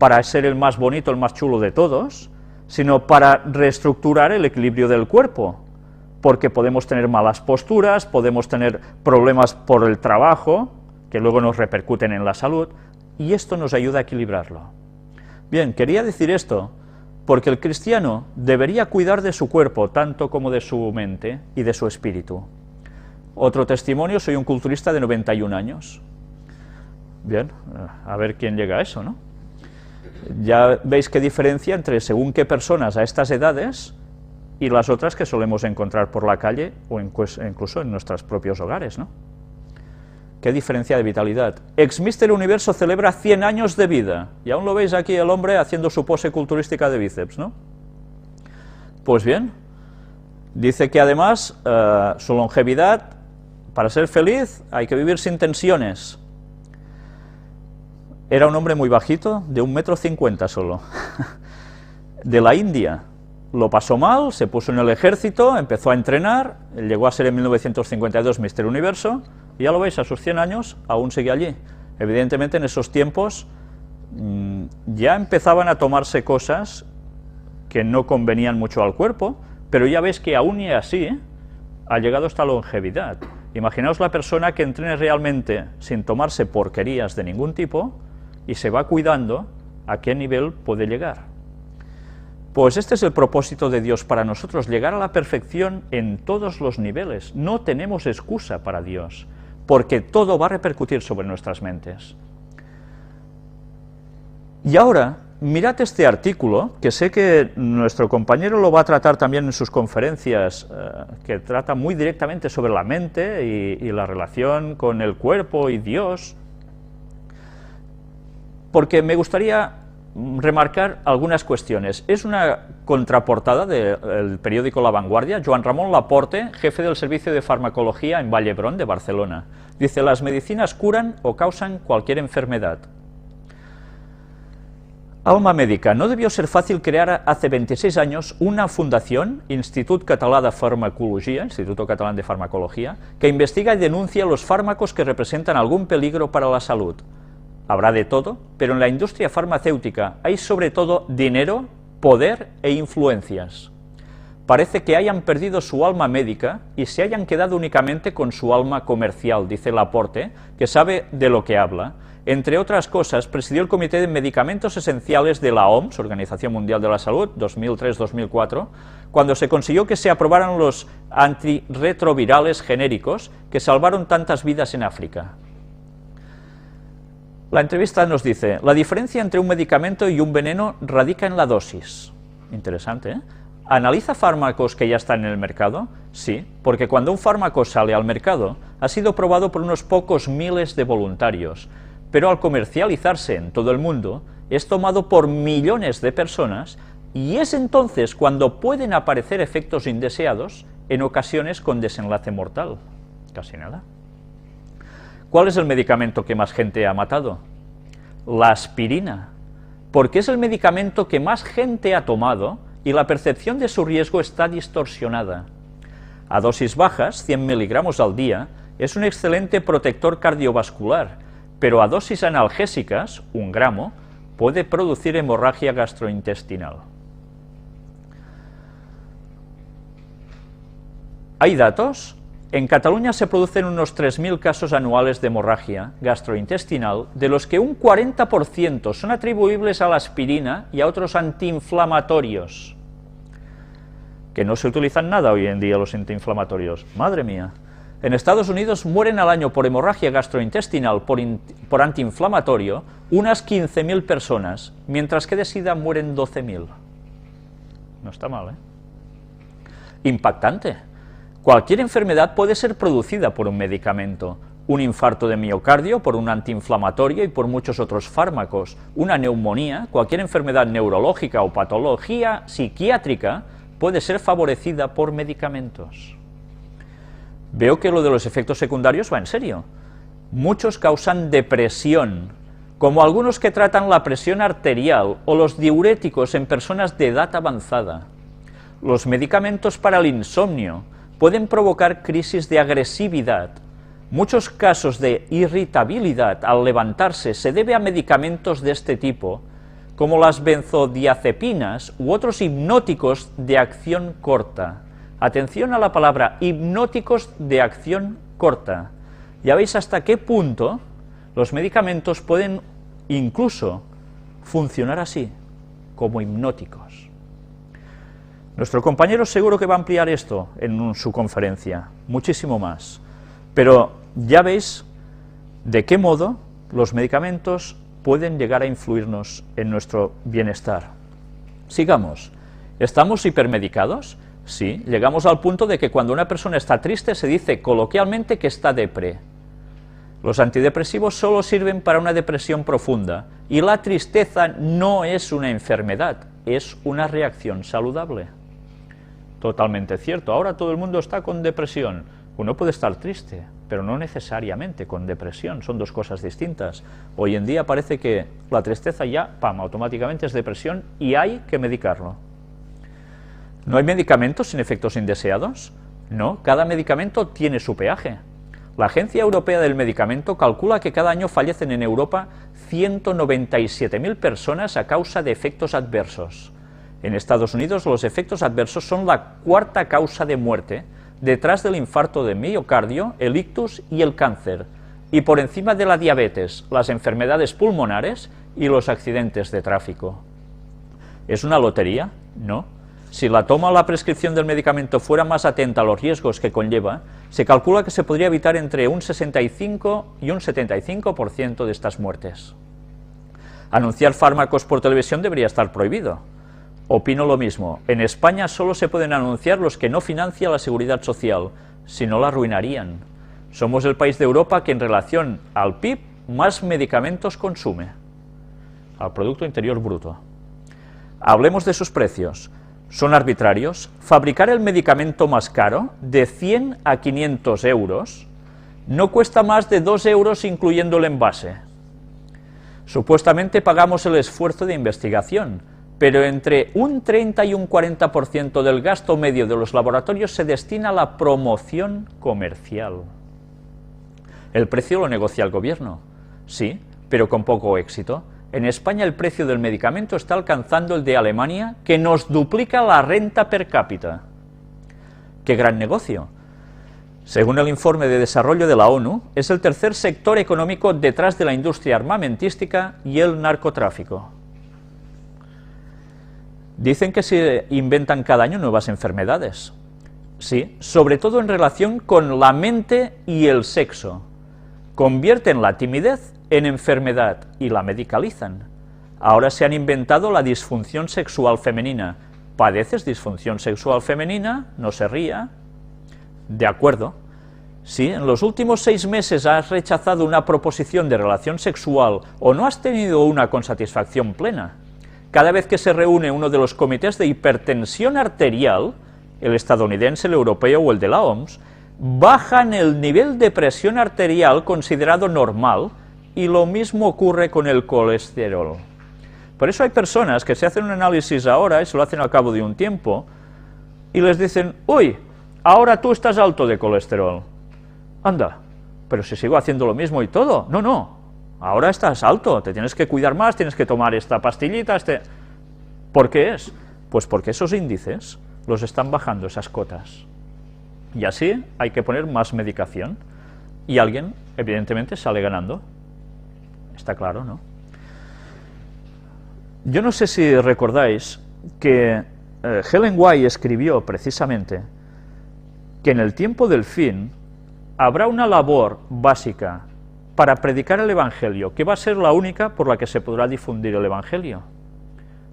para ser el más bonito, el más chulo de todos, sino para reestructurar el equilibrio del cuerpo, porque podemos tener malas posturas, podemos tener problemas por el trabajo, que luego nos repercuten en la salud, y esto nos ayuda a equilibrarlo. Bien, quería decir esto porque el cristiano debería cuidar de su cuerpo tanto como de su mente y de su espíritu. Otro testimonio, soy un culturista de 91 años. Bien, a ver quién llega a eso, ¿no? Ya veis qué diferencia entre según qué personas a estas edades y las otras que solemos encontrar por la calle o incluso en nuestros propios hogares, ¿no? Qué diferencia de vitalidad. Ex-Mister Universo celebra 100 años de vida, y aún lo veis aquí el hombre haciendo su pose culturística de bíceps, ¿no? Pues bien, dice que además su longevidad, para ser feliz, hay que vivir sin tensiones. Era un hombre muy bajito, de 1,50 m solo, de la India. Lo pasó mal, se puso en el ejército, empezó a entrenar, llegó a ser en 1952 Mister Universo, y ya lo veis, a sus 100 años aún sigue allí. Evidentemente en esos tiempos ya empezaban a tomarse cosas que no convenían mucho al cuerpo, pero ya veis que aún y así ha llegado esta longevidad. Imaginaos la persona que entrene realmente sin tomarse porquerías de ningún tipo y se va cuidando, a qué nivel puede llegar. Pues este es el propósito de Dios para nosotros, llegar a la perfección en todos los niveles. No tenemos excusa para Dios, porque todo va a repercutir sobre nuestras mentes. Y ahora, mirad este artículo, que sé que nuestro compañero lo va a tratar también en sus conferencias, que trata muy directamente sobre la mente y la relación con el cuerpo y Dios, porque me gustaría remarcar algunas cuestiones. Es una contraportada del periódico La Vanguardia, Joan Ramón Laporte, jefe del Servicio de Farmacología en Vallhebron de Barcelona. Dice, las medicinas curan o causan cualquier enfermedad. Alma Médica. No debió ser fácil crear hace 26 años una fundación, Institut Català de Farmacologia, Instituto Catalán de Farmacología, que investiga y denuncia los fármacos que representan algún peligro para la salud. Habrá de todo, pero en la industria farmacéutica hay sobre todo dinero, poder e influencias. Parece que hayan perdido su alma médica y se hayan quedado únicamente con su alma comercial, dice Laporte, que sabe de lo que habla. Entre otras cosas, presidió el Comité de Medicamentos Esenciales de la OMS, Organización Mundial de la Salud, 2003-2004, cuando se consiguió que se aprobaran los antirretrovirales genéricos que salvaron tantas vidas en África. La entrevista nos dice, la diferencia entre un medicamento y un veneno radica en la dosis. Interesante, ¿eh? ¿Analiza fármacos que ya están en el mercado? Sí, porque cuando un fármaco sale al mercado, ha sido probado por unos pocos miles de voluntarios, pero al comercializarse en todo el mundo, es tomado por millones de personas, y es entonces cuando pueden aparecer efectos indeseados, en ocasiones con desenlace mortal. Casi nada. ¿Cuál es el medicamento que más gente ha matado? La aspirina, porque es el medicamento que más gente ha tomado y la percepción de su riesgo está distorsionada. A dosis bajas, 100 miligramos al día, es un excelente protector cardiovascular, pero a dosis analgésicas, 1 gramo, puede producir hemorragia gastrointestinal. ¿Hay datos? En Cataluña se producen unos 3.000 casos anuales de hemorragia gastrointestinal, de los que un 40% son atribuibles a la aspirina y a otros antiinflamatorios, que no se utilizan nada hoy en día los antiinflamatorios. Madre mía. En Estados Unidos mueren al año por hemorragia gastrointestinal por antiinflamatorio unas 15.000 personas, mientras que de SIDA mueren 12.000. No está mal, ¿eh? Impactante. Cualquier enfermedad puede ser producida por un medicamento, un infarto de miocardio por un antiinflamatorio y por muchos otros fármacos, una neumonía, cualquier enfermedad neurológica o patología psiquiátrica puede ser favorecida por medicamentos. Veo que lo de los efectos secundarios va en serio. Muchos causan depresión, como algunos que tratan la presión arterial o los diuréticos en personas de edad avanzada. Los medicamentos para el insomnio pueden provocar crisis de agresividad, Muchos casos de irritabilidad al levantarse se debe a medicamentos de este tipo, como las benzodiazepinas u otros hipnóticos de acción corta. Atención a la palabra hipnóticos de acción corta. Ya veis hasta qué punto los medicamentos pueden incluso funcionar así, como hipnóticos. Nuestro compañero seguro que va a ampliar esto en su conferencia, muchísimo más. Pero ya veis de qué modo los medicamentos pueden llegar a influirnos en nuestro bienestar. Sigamos. ¿Estamos hipermedicados? Sí, llegamos al punto de que cuando una persona está triste se dice coloquialmente que está depre. Los antidepresivos solo sirven para una depresión profunda, y la tristeza no es una enfermedad, es una reacción saludable. Totalmente cierto, ahora todo el mundo está con depresión. Uno puede estar triste, pero no necesariamente con depresión, son dos cosas distintas. Hoy en día parece que la tristeza ya, ¡pam!, automáticamente es depresión y hay que medicarlo. ¿No hay medicamentos sin efectos indeseados? No, cada medicamento tiene su peaje. La Agencia Europea del Medicamento calcula que cada año fallecen en Europa 197.000 personas a causa de efectos adversos. En Estados Unidos los efectos adversos son la cuarta causa de muerte, detrás del infarto de miocardio, el ictus y el cáncer, y por encima de la diabetes, las enfermedades pulmonares y los accidentes de tráfico. ¿Es una lotería? No. Si la toma o la prescripción del medicamento fuera más atenta a los riesgos que conlleva, se calcula que se podría evitar entre un 65 y un 75% de estas muertes. Anunciar fármacos por televisión debería estar prohibido. Opino lo mismo. En España solo se pueden anunciar los que no financia la seguridad social, si no la arruinarían. Somos el país de Europa que en relación al PIB más medicamentos consume, al Producto Interior Bruto. Hablemos de sus precios. ¿Son arbitrarios? Fabricar el medicamento más caro, de 100 a 500 euros, no cuesta más de 2 euros incluyendo el envase. Supuestamente pagamos el esfuerzo de investigación, pero entre un 30 y un 40% del gasto medio de los laboratorios se destina a la promoción comercial. ¿El precio lo negocia el gobierno? Sí, pero con poco éxito. En España el precio del medicamento está alcanzando el de Alemania, que nos duplica la renta per cápita. ¡Qué gran negocio! Según el informe de desarrollo de la ONU, es el tercer sector económico detrás de la industria armamentística y el narcotráfico. Dicen que se inventan cada año nuevas enfermedades. Sí, sobre todo en relación con la mente y el sexo. Convierten la timidez en enfermedad y la medicalizan. Ahora se han inventado la disfunción sexual femenina. ¿Padeces disfunción sexual femenina? No se ría. De acuerdo. Si en los últimos 6 meses has rechazado una proposición de relación sexual o no has tenido una con satisfacción plena, cada vez que se reúne uno de los comités de hipertensión arterial, el estadounidense, el europeo o el de la OMS, bajan el nivel de presión arterial considerado normal, y lo mismo ocurre con el colesterol. Por eso hay personas que se hacen un análisis ahora y se lo hacen al cabo de un tiempo y les dicen, uy, ahora tú estás alto de colesterol. Anda, pero si sigo haciendo lo mismo y todo. No, no, ahora estás alto, te tienes que cuidar más, tienes que tomar esta pastillita, ¿Por qué es? Pues porque esos índices los están bajando, esas cotas. Y así hay que poner más medicación y alguien, evidentemente, sale ganando. Está claro, ¿no? Yo no sé si recordáis que Helen White escribió precisamente que en el tiempo del fin habrá una labor básica para predicar el Evangelio, que va a ser la única por la que se podrá difundir el Evangelio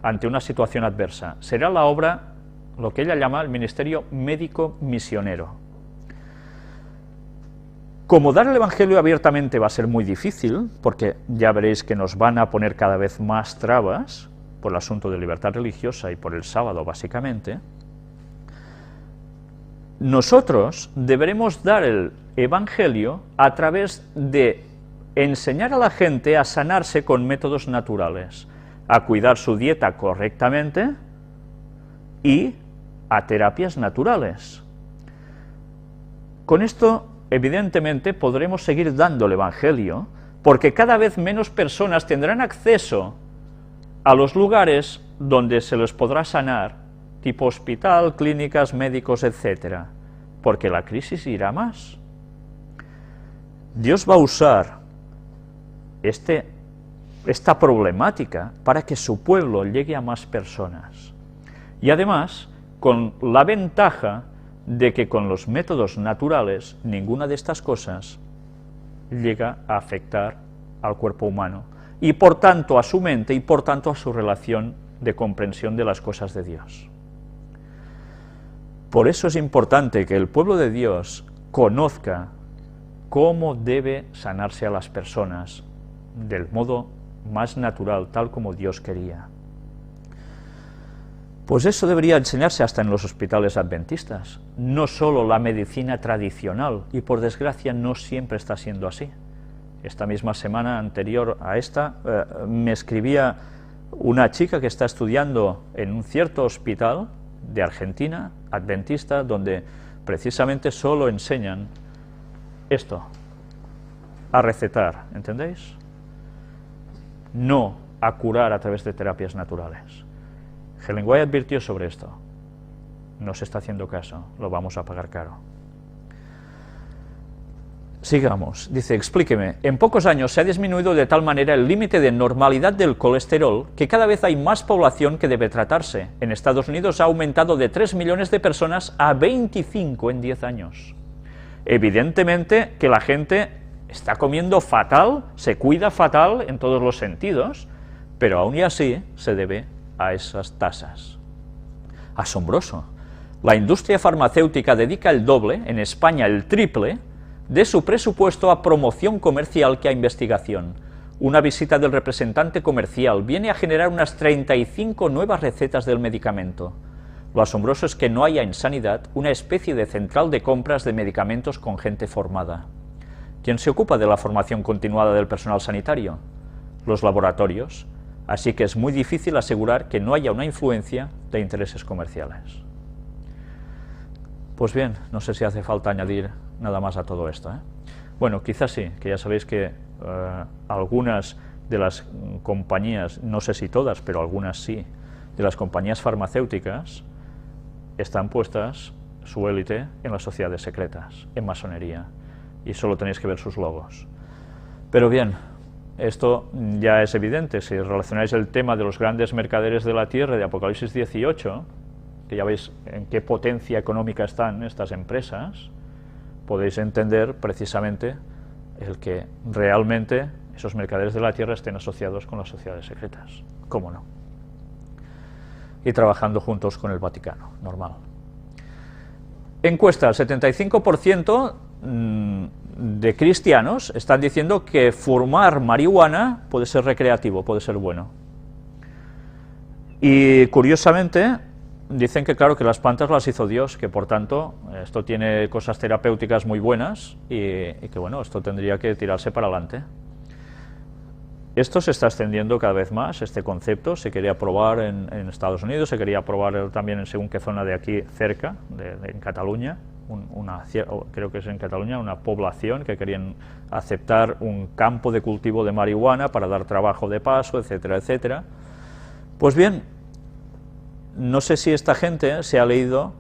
ante una situación adversa. Será la obra, lo que ella llama el ministerio médico misionero. Como dar el Evangelio abiertamente va a ser muy difícil, porque ya veréis que nos van a poner cada vez más trabas por el asunto de libertad religiosa y por el sábado, básicamente, nosotros deberemos dar el Evangelio a través de enseñar a la gente a sanarse con métodos naturales, a cuidar su dieta correctamente y a terapias naturales. Con esto evidentemente podremos seguir dando el Evangelio, porque cada vez menos personas tendrán acceso a los lugares donde se les podrá sanar, tipo hospital, clínicas, médicos, etc., porque la crisis irá más. Dios va a usar esta problemática para que su pueblo llegue a más personas. Y además, con la ventaja de que con los métodos naturales ninguna de estas cosas llega a afectar al cuerpo humano, y por tanto a su mente y por tanto a su relación de comprensión de las cosas de Dios. Por eso es importante que el pueblo de Dios conozca cómo debe sanarse a las personas del modo más natural, tal como Dios quería. Pues eso debería enseñarse hasta en los hospitales adventistas, no solo la medicina tradicional, y por desgracia no siempre está siendo así. Esta misma semana anterior a esta me escribía una chica que está estudiando en un cierto hospital de Argentina, adventista, donde precisamente solo enseñan esto, a recetar, ¿entendéis? No a curar a través de terapias naturales. Helen White advirtió sobre esto. No se está haciendo caso, lo vamos a pagar caro. Sigamos, dice, explíqueme, en pocos años se ha disminuido de tal manera el límite de normalidad del colesterol que cada vez hay más población que debe tratarse. En Estados Unidos ha aumentado de 3 millones de personas a 25 en 10 años. Evidentemente que la gente está comiendo fatal, se cuida fatal en todos los sentidos, pero aún y así se debe a esas tasas. Asombroso. La industria farmacéutica dedica el doble, en España el triple, de su presupuesto a promoción comercial que a investigación. Una visita del representante comercial viene a generar unas 35 nuevas recetas del medicamento. Lo asombroso es que no haya en sanidad una especie de central de compras de medicamentos con gente formada. ¿Quién se ocupa de la formación continuada del personal sanitario? Los laboratorios. Así que es muy difícil asegurar que no haya una influencia de intereses comerciales. Pues bien, no sé si hace falta añadir nada más a todo esto, ¿eh? Bueno, quizás sí, que ya sabéis que algunas de las compañías, no sé si todas, pero algunas sí, de las compañías farmacéuticas están puestas, su élite, en las sociedades secretas, en masonería, y solo tenéis que ver sus logos. Pero bien, esto ya es evidente, si relacionáis el tema de los grandes mercaderes de la tierra de Apocalipsis 18, que ya veis en qué potencia económica están estas empresas, podéis entender precisamente el que realmente esos mercaderes de la tierra estén asociados con las sociedades secretas. ¿Cómo no? Y trabajando juntos con el Vaticano, normal. Encuesta, el 75% de cristianos están diciendo que fumar marihuana puede ser recreativo, puede ser bueno. Y curiosamente dicen que claro, que las plantas las hizo Dios, que por tanto esto tiene cosas terapéuticas muy buenas y que bueno, esto tendría que tirarse para adelante. Esto se está extendiendo cada vez más, este concepto, se quería probar en Estados Unidos, se quería probar también en según qué zona de aquí cerca, en Cataluña, creo que es en Cataluña, una población que querían aceptar un campo de cultivo de marihuana para dar trabajo de paso, etcétera, etcétera. Pues bien, no sé si esta gente se ha leído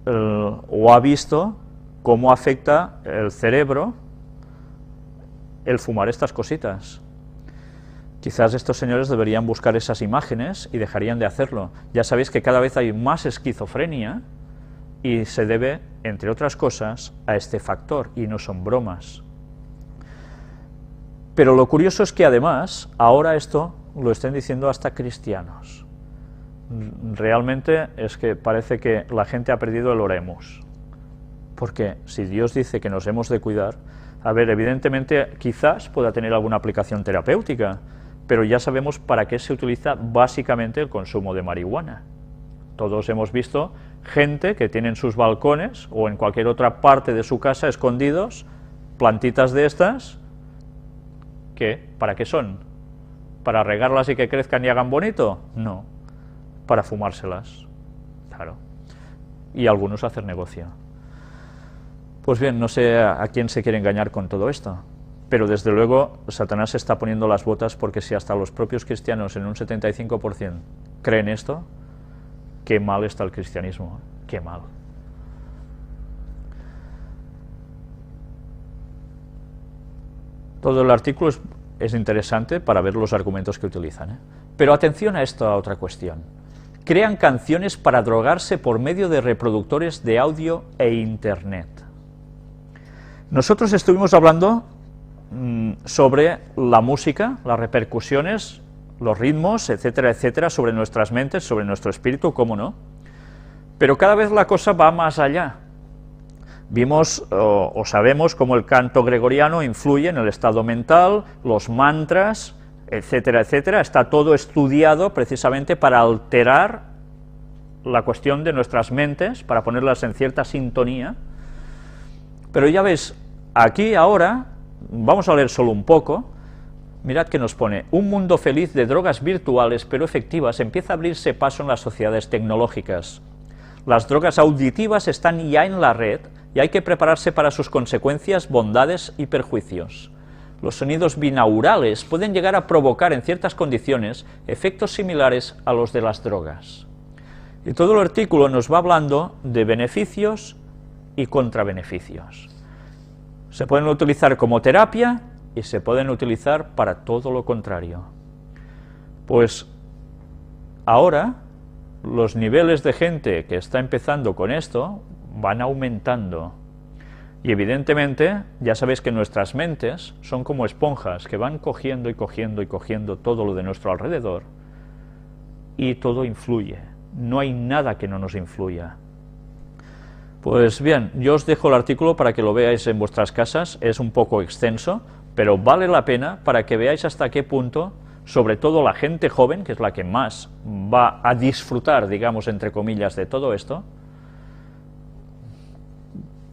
o ha visto cómo afecta el cerebro el fumar estas cositas. Quizás estos señores deberían buscar esas imágenes y dejarían de hacerlo. Ya sabéis que cada vez hay más esquizofrenia y se debe, entre otras cosas, a este factor, y no son bromas. Pero lo curioso es que además, ahora esto lo estén diciendo hasta cristianos. Realmente es que parece que la gente ha perdido el oremus, porque si Dios dice que nos hemos de cuidar, a ver, evidentemente quizás pueda tener alguna aplicación terapéutica, pero ya sabemos para qué se utiliza básicamente el consumo de marihuana. Todos hemos visto gente que tiene en sus balcones o en cualquier otra parte de su casa escondidos plantitas de estas, que ¿para qué son? ¿Para regarlas y que crezcan y hagan bonito? No, para fumárselas, claro, y algunos hacer negocio. Pues bien, no sé a quién se quiere engañar con todo esto, pero desde luego Satanás se está poniendo las botas, porque si hasta los propios cristianos en un 75% creen esto, qué mal está el cristianismo, qué mal. Todo el artículo es interesante para ver los argumentos que utilizan, ¿eh? Pero atención a esta otra cuestión. Crean canciones para drogarse por medio de reproductores de audio e internet. Nosotros estuvimos hablando sobre la música, las repercusiones, los ritmos, etcétera, etcétera, sobre nuestras mentes, sobre nuestro espíritu, cómo no. Pero cada vez la cosa va más allá. Vimos o sabemos cómo el canto gregoriano influye en el estado mental, los mantras, etcétera, etcétera. Está todo estudiado precisamente para alterar la cuestión de nuestras mentes, para ponerlas en cierta sintonía. Pero ya ves, aquí ahora, vamos a leer solo un poco. Mirad que nos pone: un mundo feliz de drogas virtuales pero efectivas empieza a abrirse paso en las sociedades tecnológicas. Las drogas auditivas están ya en la red y hay que prepararse para sus consecuencias, bondades y perjuicios. Los sonidos binaurales pueden llegar a provocar en ciertas condiciones efectos similares a los de las drogas. Y todo el artículo nos va hablando de beneficios y contrabeneficios. Se pueden utilizar como terapia y se pueden utilizar para todo lo contrario. Pues ahora los niveles de gente que está empezando con esto van aumentando. Y evidentemente, ya sabéis que nuestras mentes son como esponjas que van cogiendo y cogiendo y cogiendo todo lo de nuestro alrededor, y todo influye. No hay nada que no nos influya. Pues bien, yo os dejo el artículo para que lo veáis en vuestras casas. Es un poco extenso, pero vale la pena para que veáis hasta qué punto, sobre todo la gente joven, que es la que más va a disfrutar, digamos, entre comillas, de todo esto,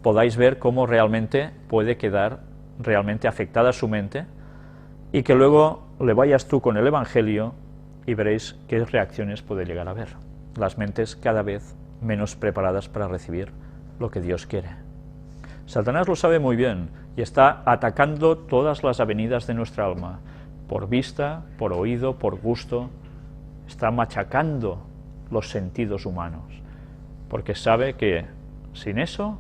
podáis ver cómo realmente puede quedar realmente afectada su mente, y que luego le vayas tú con el Evangelio y veréis qué reacciones puede llegar a ver. Las mentes cada vez menos preparadas para recibir lo que Dios quiere. Satanás lo sabe muy bien y está atacando todas las avenidas de nuestra alma, por vista, por oído, por gusto. Está machacando los sentidos humanos, porque sabe que sin eso,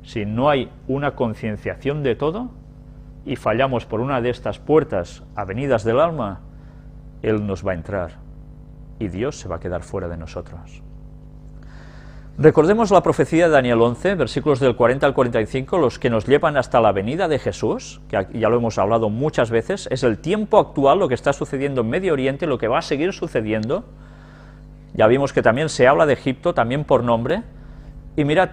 si no hay una concienciación de todo y fallamos por una de estas puertas, avenidas del alma, Él nos va a entrar y Dios se va a quedar fuera de nosotros. Recordemos la profecía de Daniel 11, versículos del 40 al 45, los que nos llevan hasta la venida de Jesús, que ya lo hemos hablado muchas veces. Es el tiempo actual, lo que está sucediendo en Medio Oriente, lo que va a seguir sucediendo. Ya vimos que también se habla de Egipto, también por nombre. Y mirad,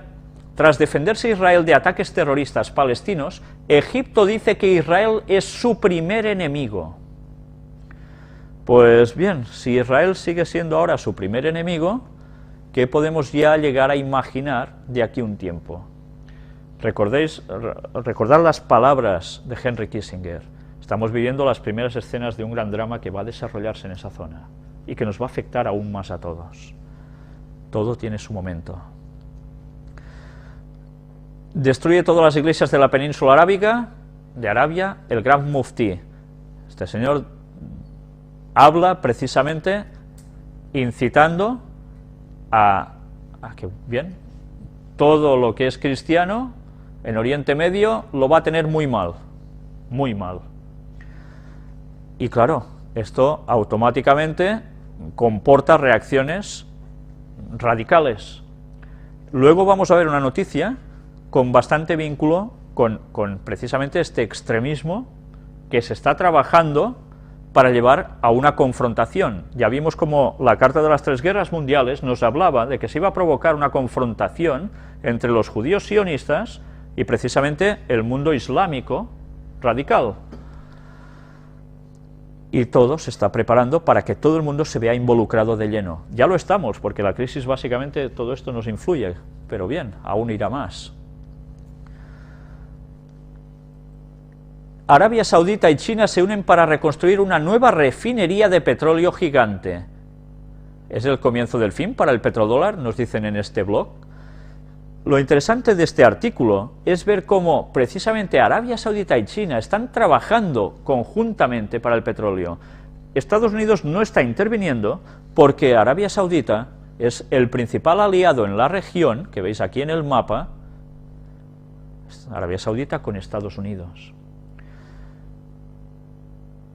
tras defenderse Israel de ataques terroristas palestinos, Egipto dice que Israel es su primer enemigo. Pues bien, si Israel sigue siendo ahora su primer enemigo, ¿qué podemos ya llegar a imaginar de aquí a un tiempo? Recordad las palabras de Henry Kissinger. Estamos viviendo las primeras escenas de un gran drama que va a desarrollarse en esa zona y que nos va a afectar aún más a todos. Todo tiene su momento. Destruye todas las iglesias de la península arábiga, de Arabia, el gran muftí. Este señor habla precisamente incitando a que, bien, todo lo que es cristiano en Oriente Medio lo va a tener muy mal, muy mal. Y claro, esto automáticamente comporta reacciones radicales. Luego vamos a ver una noticia con bastante vínculo con precisamente este extremismo que se está trabajando para llevar a una confrontación. Ya vimos como la Carta de las Tres Guerras Mundiales nos hablaba de que se iba a provocar una confrontación entre los judíos sionistas y precisamente el mundo islámico radical. Y todo se está preparando para que todo el mundo se vea involucrado de lleno. Ya lo estamos, porque la crisis básicamente todo esto nos influye, pero bien, aún irá más. Arabia Saudita y China se unen para reconstruir una nueva refinería de petróleo gigante. ¿Es el comienzo del fin para el petrodólar?, nos dicen en este blog. lo interesante de este artículo es ver cómo precisamente Arabia Saudita y China están trabajando conjuntamente para el petróleo. Estados Unidos no está interviniendo porque Arabia Saudita es el principal aliado en la región, que veis aquí en el mapa, Arabia Saudita con Estados Unidos.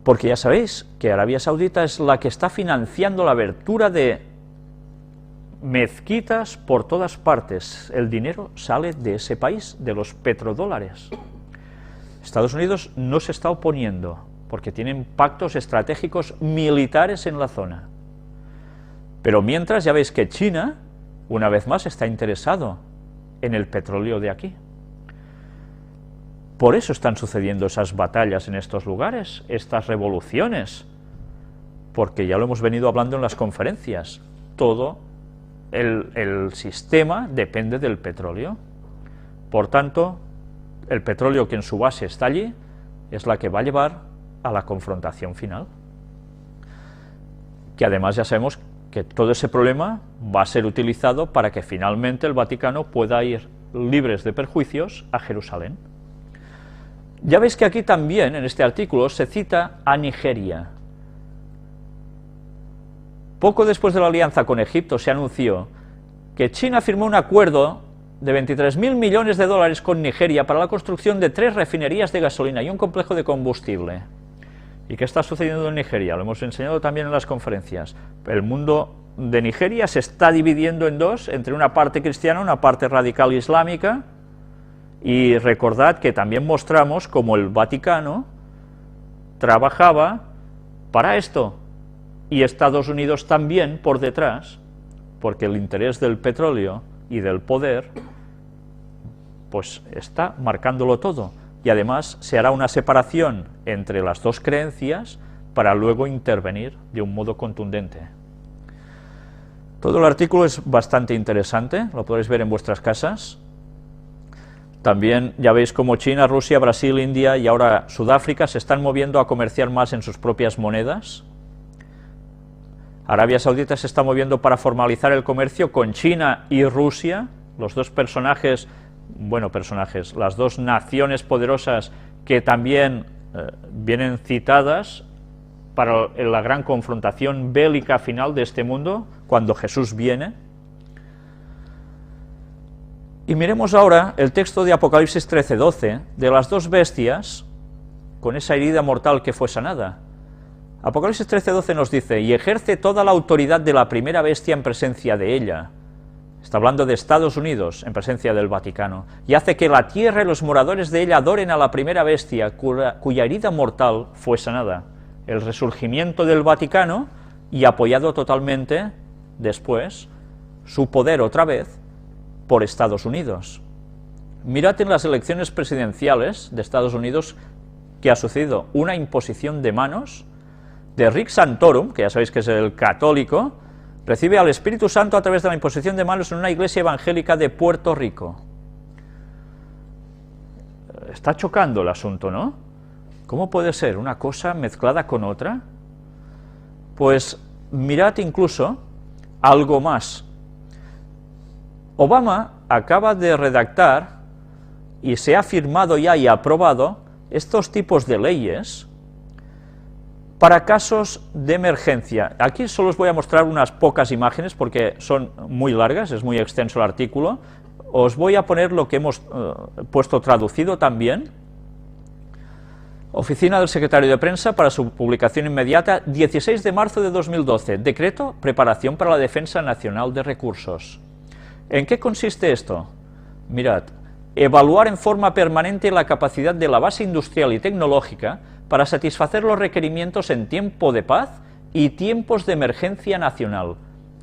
Porque ya sabéis que Arabia Saudita es la que está financiando la abertura de mezquitas por todas partes. El dinero sale de ese país, de los petrodólares. Estados Unidos no se está oponiendo, porque tienen pactos estratégicos militares en la zona. Pero mientras ya veis que China, una vez más, está interesado en el petróleo de aquí. Por eso están sucediendo esas batallas en estos lugares, estas revoluciones, porque ya lo hemos venido hablando en las conferencias, todo el sistema depende del petróleo. Por tanto, el petróleo que en su base está allí es la que va a llevar a la confrontación final. Que además ya sabemos que todo ese problema va a ser utilizado para que finalmente el Vaticano pueda ir libres de perjuicios a Jerusalén. Ya veis que aquí también, en este artículo, se cita a Nigeria. Poco después de la alianza con Egipto se anunció que China firmó un acuerdo de 23.000 millones de dólares con Nigeria para la construcción de 3 refinerías de gasolina y un complejo de combustible. ¿Y qué está sucediendo en Nigeria? Lo hemos enseñado también en las conferencias. El mundo de Nigeria se está dividiendo en dos, entre una parte cristiana y una parte radical islámica, y recordad que también mostramos cómo el Vaticano trabajaba para esto, y Estados Unidos también por detrás, porque el interés del petróleo y del poder pues está marcándolo todo, y además se hará una separación entre las dos creencias para luego intervenir de un modo contundente. Todo el artículo es bastante interesante, lo podréis ver en vuestras casas. También ya veis cómo China, Rusia, Brasil, India y ahora Sudáfrica se están moviendo a comerciar más en sus propias monedas. Arabia Saudita se está moviendo para formalizar el comercio con China y Rusia, los dos las dos naciones poderosas que también vienen citadas para la gran confrontación bélica final de este mundo, cuando Jesús viene. Y miremos ahora el texto de Apocalipsis 13:12, de las dos bestias, con esa herida mortal que fue sanada. Apocalipsis 13:12 nos dice, y ejerce toda la autoridad de la primera bestia en presencia de ella. Está hablando de Estados Unidos en presencia del Vaticano, y hace que la tierra y los moradores de ella adoren a la primera bestia cuya herida mortal fue sanada. El resurgimiento del Vaticano y apoyado totalmente, después, su poder otra vez por Estados Unidos. Mirad en las elecciones presidenciales de Estados Unidos que ha sucedido una imposición de manos de Rick Santorum, que ya sabéis que es el católico, recibe al Espíritu Santo a través de la imposición de manos en una iglesia evangélica de Puerto Rico. Está chocando el asunto, ¿no? ¿Cómo puede ser una cosa mezclada con otra? Pues mirad incluso algo más. Obama acaba de redactar y se ha firmado ya y aprobado estos tipos de leyes para casos de emergencia. Aquí solo os voy a mostrar unas pocas imágenes porque son muy largas, es muy extenso el artículo. Os voy a poner lo que hemos puesto traducido también. Oficina del Secretario de Prensa para su publicación inmediata, 16 de marzo de 2012. Decreto, preparación para la defensa nacional de recursos. ¿En qué consiste esto? Mirad, evaluar en forma permanente la capacidad de la base industrial y tecnológica para satisfacer los requerimientos en tiempo de paz y tiempos de emergencia nacional,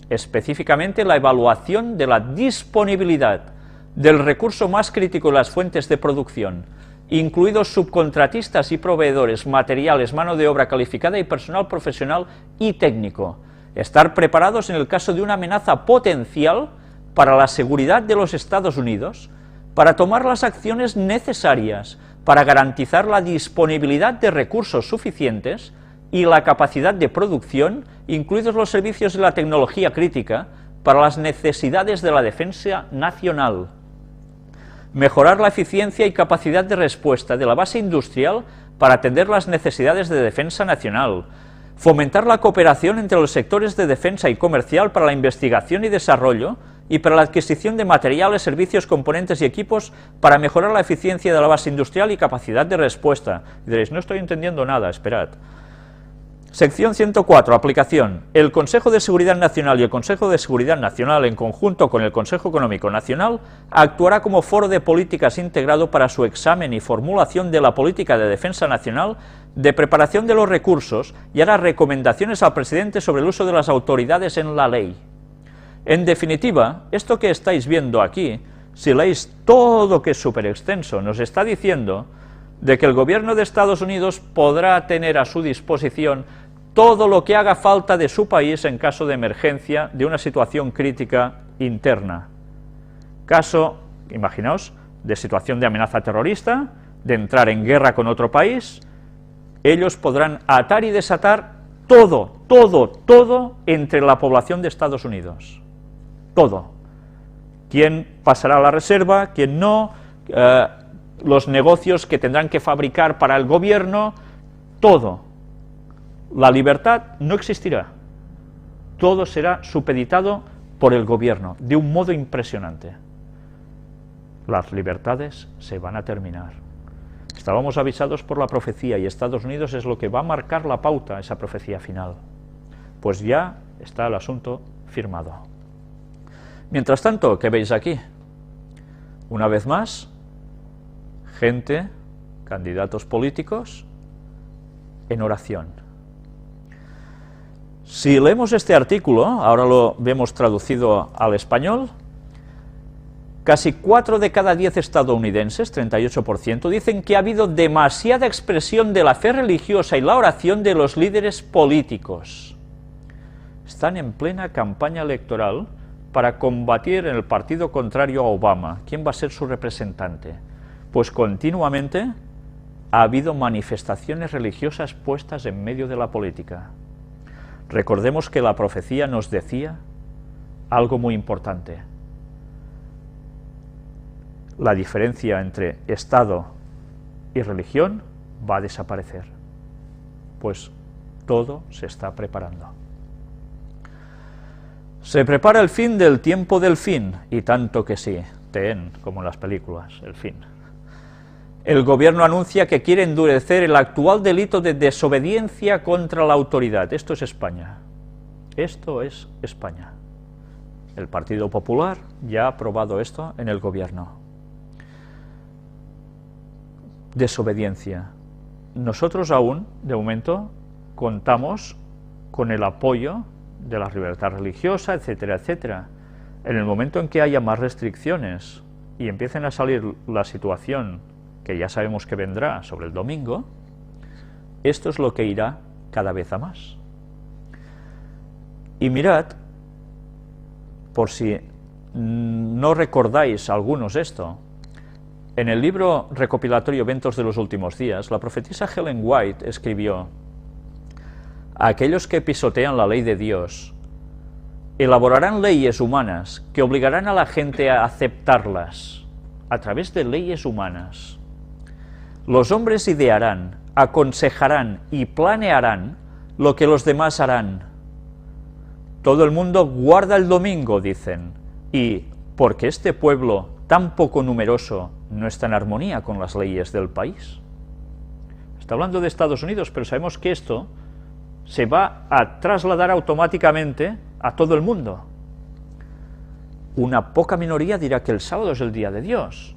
específicamente la evaluación de la disponibilidad del recurso más crítico de las fuentes de producción, incluidos subcontratistas y proveedores, materiales, mano de obra calificada y personal profesional y técnico. Estar preparados en el caso de una amenaza potencial para la seguridad de los Estados Unidos, para tomar las acciones necesarias para garantizar la disponibilidad de recursos suficientes y la capacidad de producción, incluidos los servicios y la tecnología crítica, para las necesidades de la defensa nacional. mejorar la eficiencia y capacidad de respuesta de la base industrial para atender las necesidades de defensa nacional, fomentar la cooperación entre los sectores de defensa y comercial para la investigación y desarrollo y para la adquisición de materiales, servicios, componentes y equipos para mejorar la eficiencia de la base industrial y capacidad de respuesta. Y diréis, no estoy entendiendo nada, esperad. Sección 104, aplicación. El Consejo de Seguridad Nacional y el Consejo de Seguridad Nacional, en conjunto con el Consejo Económico Nacional, actuará como foro de políticas integrado para su examen y formulación de la política de defensa nacional, de preparación de los recursos y hará recomendaciones al presidente sobre el uso de las autoridades en la ley. En definitiva, esto que estáis viendo aquí, si leéis todo, que es súper extenso, nos está diciendo de que el gobierno de Estados Unidos podrá tener a su disposición todo lo que haga falta de su país en caso de emergencia, de una situación crítica interna. Caso, imaginaos, de situación de amenaza terrorista, de entrar en guerra con otro país, ellos podrán atar y desatar todo entre la población de Estados Unidos. Todo. ¿Quién pasará a la reserva? ¿Quién no? Los negocios que tendrán que fabricar para el gobierno, todo. La libertad no existirá. Todo será supeditado por el gobierno, de un modo impresionante. Las libertades se van a terminar. Estábamos avisados por la profecía y Estados Unidos es lo que va a marcar la pauta, esa profecía final. Pues ya está el asunto firmado. Mientras tanto, ¿qué veis aquí? Una vez más, gente, candidatos políticos, en oración. Si leemos este artículo, ahora lo vemos traducido al español, casi 4 de cada 10 estadounidenses, 38%, dicen que ha habido demasiada expresión de la fe religiosa y la oración de los líderes políticos. Están en plena campaña electoral para combatir en el partido contrario a Obama. ¿Quién va a ser su representante? Pues continuamente ha habido manifestaciones religiosas puestas en medio de la política. Recordemos que la profecía nos decía algo muy importante. La diferencia entre Estado y religión va a desaparecer. Pues todo se está preparando. Se prepara el fin del tiempo del fin, y tanto que sí, TEN, como en las películas, el fin. El gobierno anuncia que quiere endurecer el actual delito de desobediencia contra la autoridad. Esto es España. Esto es España. El Partido Popular ya ha aprobado esto en el gobierno. Desobediencia. Nosotros aún, de momento, contamos con el apoyo de la libertad religiosa, etcétera, etcétera. En el momento en que haya más restricciones y empiecen a salir la situación que ya sabemos que vendrá sobre el domingo, esto es lo que irá cada vez a más. Y mirad, por si no recordáis algunos esto, en el libro recopilatorio Eventos de los Últimos Días, la profetisa Ellen White escribió: aquellos que pisotean la ley de Dios elaborarán leyes humanas que obligarán a la gente a aceptarlas a través de leyes humanas. Los hombres idearán, aconsejarán y planearán lo que los demás harán. Todo el mundo guarda el domingo, dicen, y porque este pueblo tan poco numeroso no está en armonía con las leyes del país. Está hablando de Estados Unidos, pero sabemos que esto se va a trasladar automáticamente a todo el mundo. Una poca minoría dirá que el sábado es el día de Dios.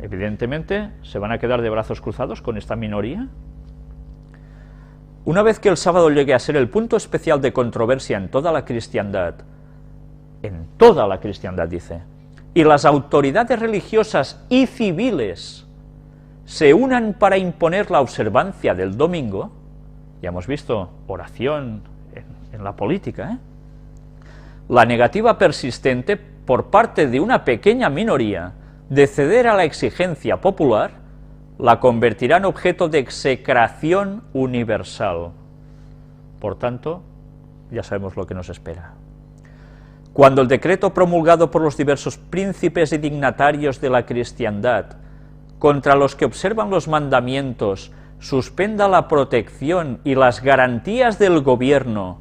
Evidentemente, ¿se van a quedar de brazos cruzados con esta minoría? Una vez que el sábado llegue a ser el punto especial de controversia en toda la cristiandad, dice, y las autoridades religiosas y civiles se unan para imponer la observancia del domingo, ya hemos visto oración en la política, la negativa persistente por parte de una pequeña minoría de ceder a la exigencia popular la convertirá en objeto de execración universal. Por tanto, ya sabemos lo que nos espera. Cuando el decreto promulgado por los diversos príncipes y dignatarios de la cristiandad contra los que observan los mandamientos suspenda la protección y las garantías del gobierno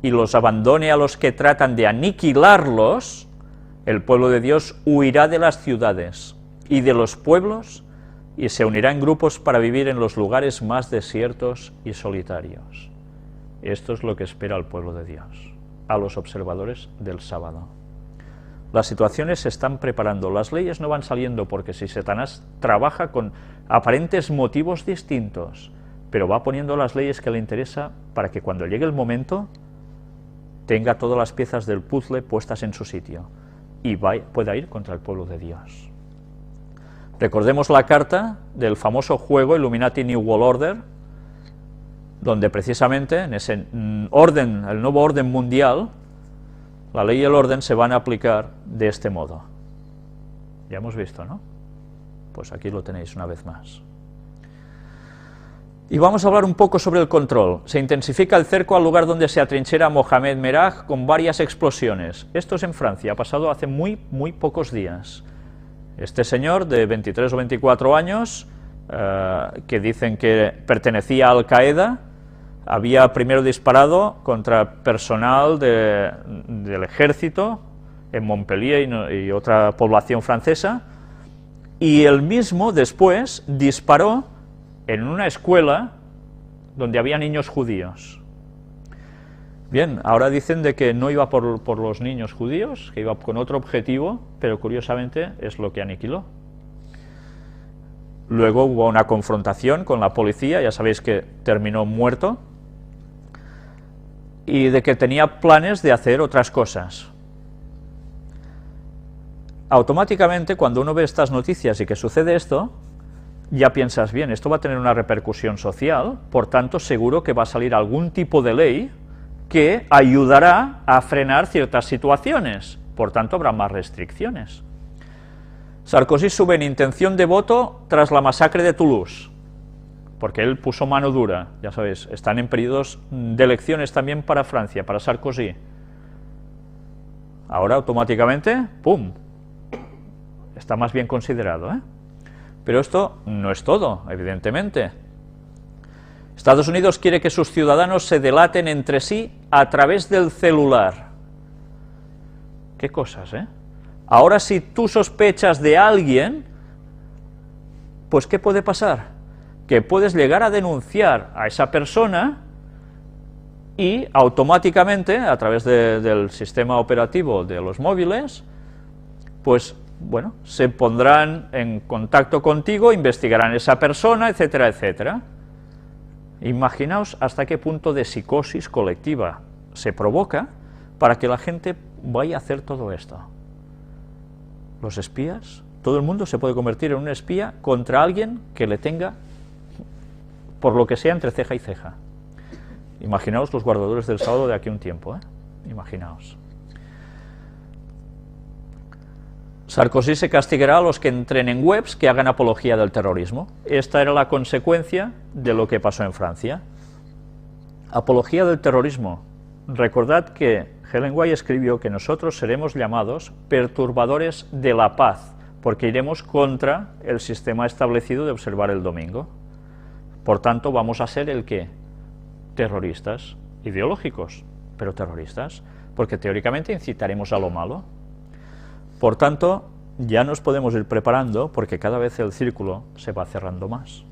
y los abandone a los que tratan de aniquilarlos, el pueblo de Dios huirá de las ciudades y de los pueblos y se unirá en grupos para vivir en los lugares más desiertos y solitarios. Esto es lo que espera el pueblo de Dios, a los observadores del sábado. Las situaciones se están preparando, las leyes no van saliendo porque si Satanás trabaja con aparentes motivos distintos, pero va poniendo las leyes que le interesa para que cuando llegue el momento tenga todas las piezas del puzzle puestas en su sitio y pueda ir contra el pueblo de Dios. Recordemos la carta del famoso juego Illuminati New World Order, donde precisamente en ese orden, el nuevo orden mundial, la ley y el orden se van a aplicar de este modo. Ya hemos visto, ¿no? Pues aquí lo tenéis una vez más. Y vamos a hablar un poco sobre el control. Se intensifica el cerco al lugar donde se atrinchera Mohamed Merah con varias explosiones. Esto es en Francia, ha pasado hace muy pocos días. Este señor de 23 o 24 años, que dicen que pertenecía a Al-Qaeda, había primero disparado contra personal del ejército en Montpellier y otra población francesa, y él mismo después disparó en una escuela donde había niños judíos. Bien, ahora dicen de que no iba por los niños judíos, que iba con otro objetivo, pero curiosamente es lo que aniquiló. Luego hubo una confrontación con la policía, ya sabéis que terminó muerto, y de que tenía planes de hacer otras cosas. Automáticamente, cuando uno ve estas noticias y que sucede esto, ya piensas, bien, esto va a tener una repercusión social, por tanto, seguro que va a salir algún tipo de ley que ayudará a frenar ciertas situaciones, por tanto, habrá más restricciones. Sarkozy sube en intención de voto tras la masacre de Toulouse, porque él puso mano dura, ya sabéis, están en periodos de elecciones también para Francia, para Sarkozy. Ahora automáticamente, ¡pum!, está más bien considerado, ¿eh? Pero esto no es todo, evidentemente. Estados Unidos quiere que sus ciudadanos se delaten entre sí a través del celular. Qué cosas, ¿eh? Ahora si tú sospechas de alguien, pues ¿qué puede pasar? Que puedes llegar a denunciar a esa persona y automáticamente, a través del sistema operativo de los móviles, pues, bueno, se pondrán en contacto contigo, investigarán a esa persona, etcétera, etcétera. Imaginaos hasta qué punto de psicosis colectiva se provoca para que la gente vaya a hacer todo esto. Los espías, todo el mundo se puede convertir en un espía contra alguien que le tenga, por lo que sea, entre ceja y ceja. Imaginaos los guardadores del sábado de aquí a un tiempo, ¿eh? Imaginaos. Sarkozy se castigará a los que entren en webs que hagan apología del terrorismo. Esta era la consecuencia de lo que pasó en Francia. Apología del terrorismo. Recordad que Ellen White escribió que nosotros seremos llamados perturbadores de la paz, porque iremos contra el sistema establecido de observar el domingo. Por tanto, vamos a ser el ¿qué? Terroristas, ideológicos, pero terroristas, porque teóricamente incitaremos a lo malo. Por tanto, ya nos podemos ir preparando, porque cada vez el círculo se va cerrando más.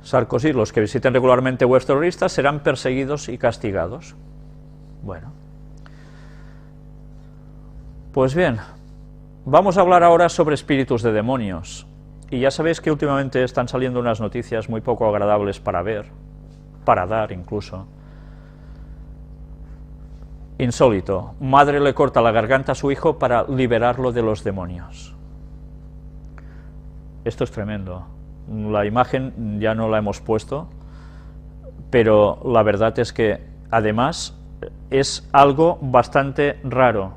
Sarkozy, los que visiten regularmente webs terroristas serán perseguidos y castigados. Bueno. Pues bien, vamos a hablar ahora sobre espíritus de demonios. Y ya sabéis que últimamente están saliendo unas noticias muy poco agradables para ver, para dar incluso. Insólito, madre le corta la garganta a su hijo para liberarlo de los demonios. Esto es tremendo. La imagen ya no la hemos puesto, pero la verdad es que además es algo bastante raro,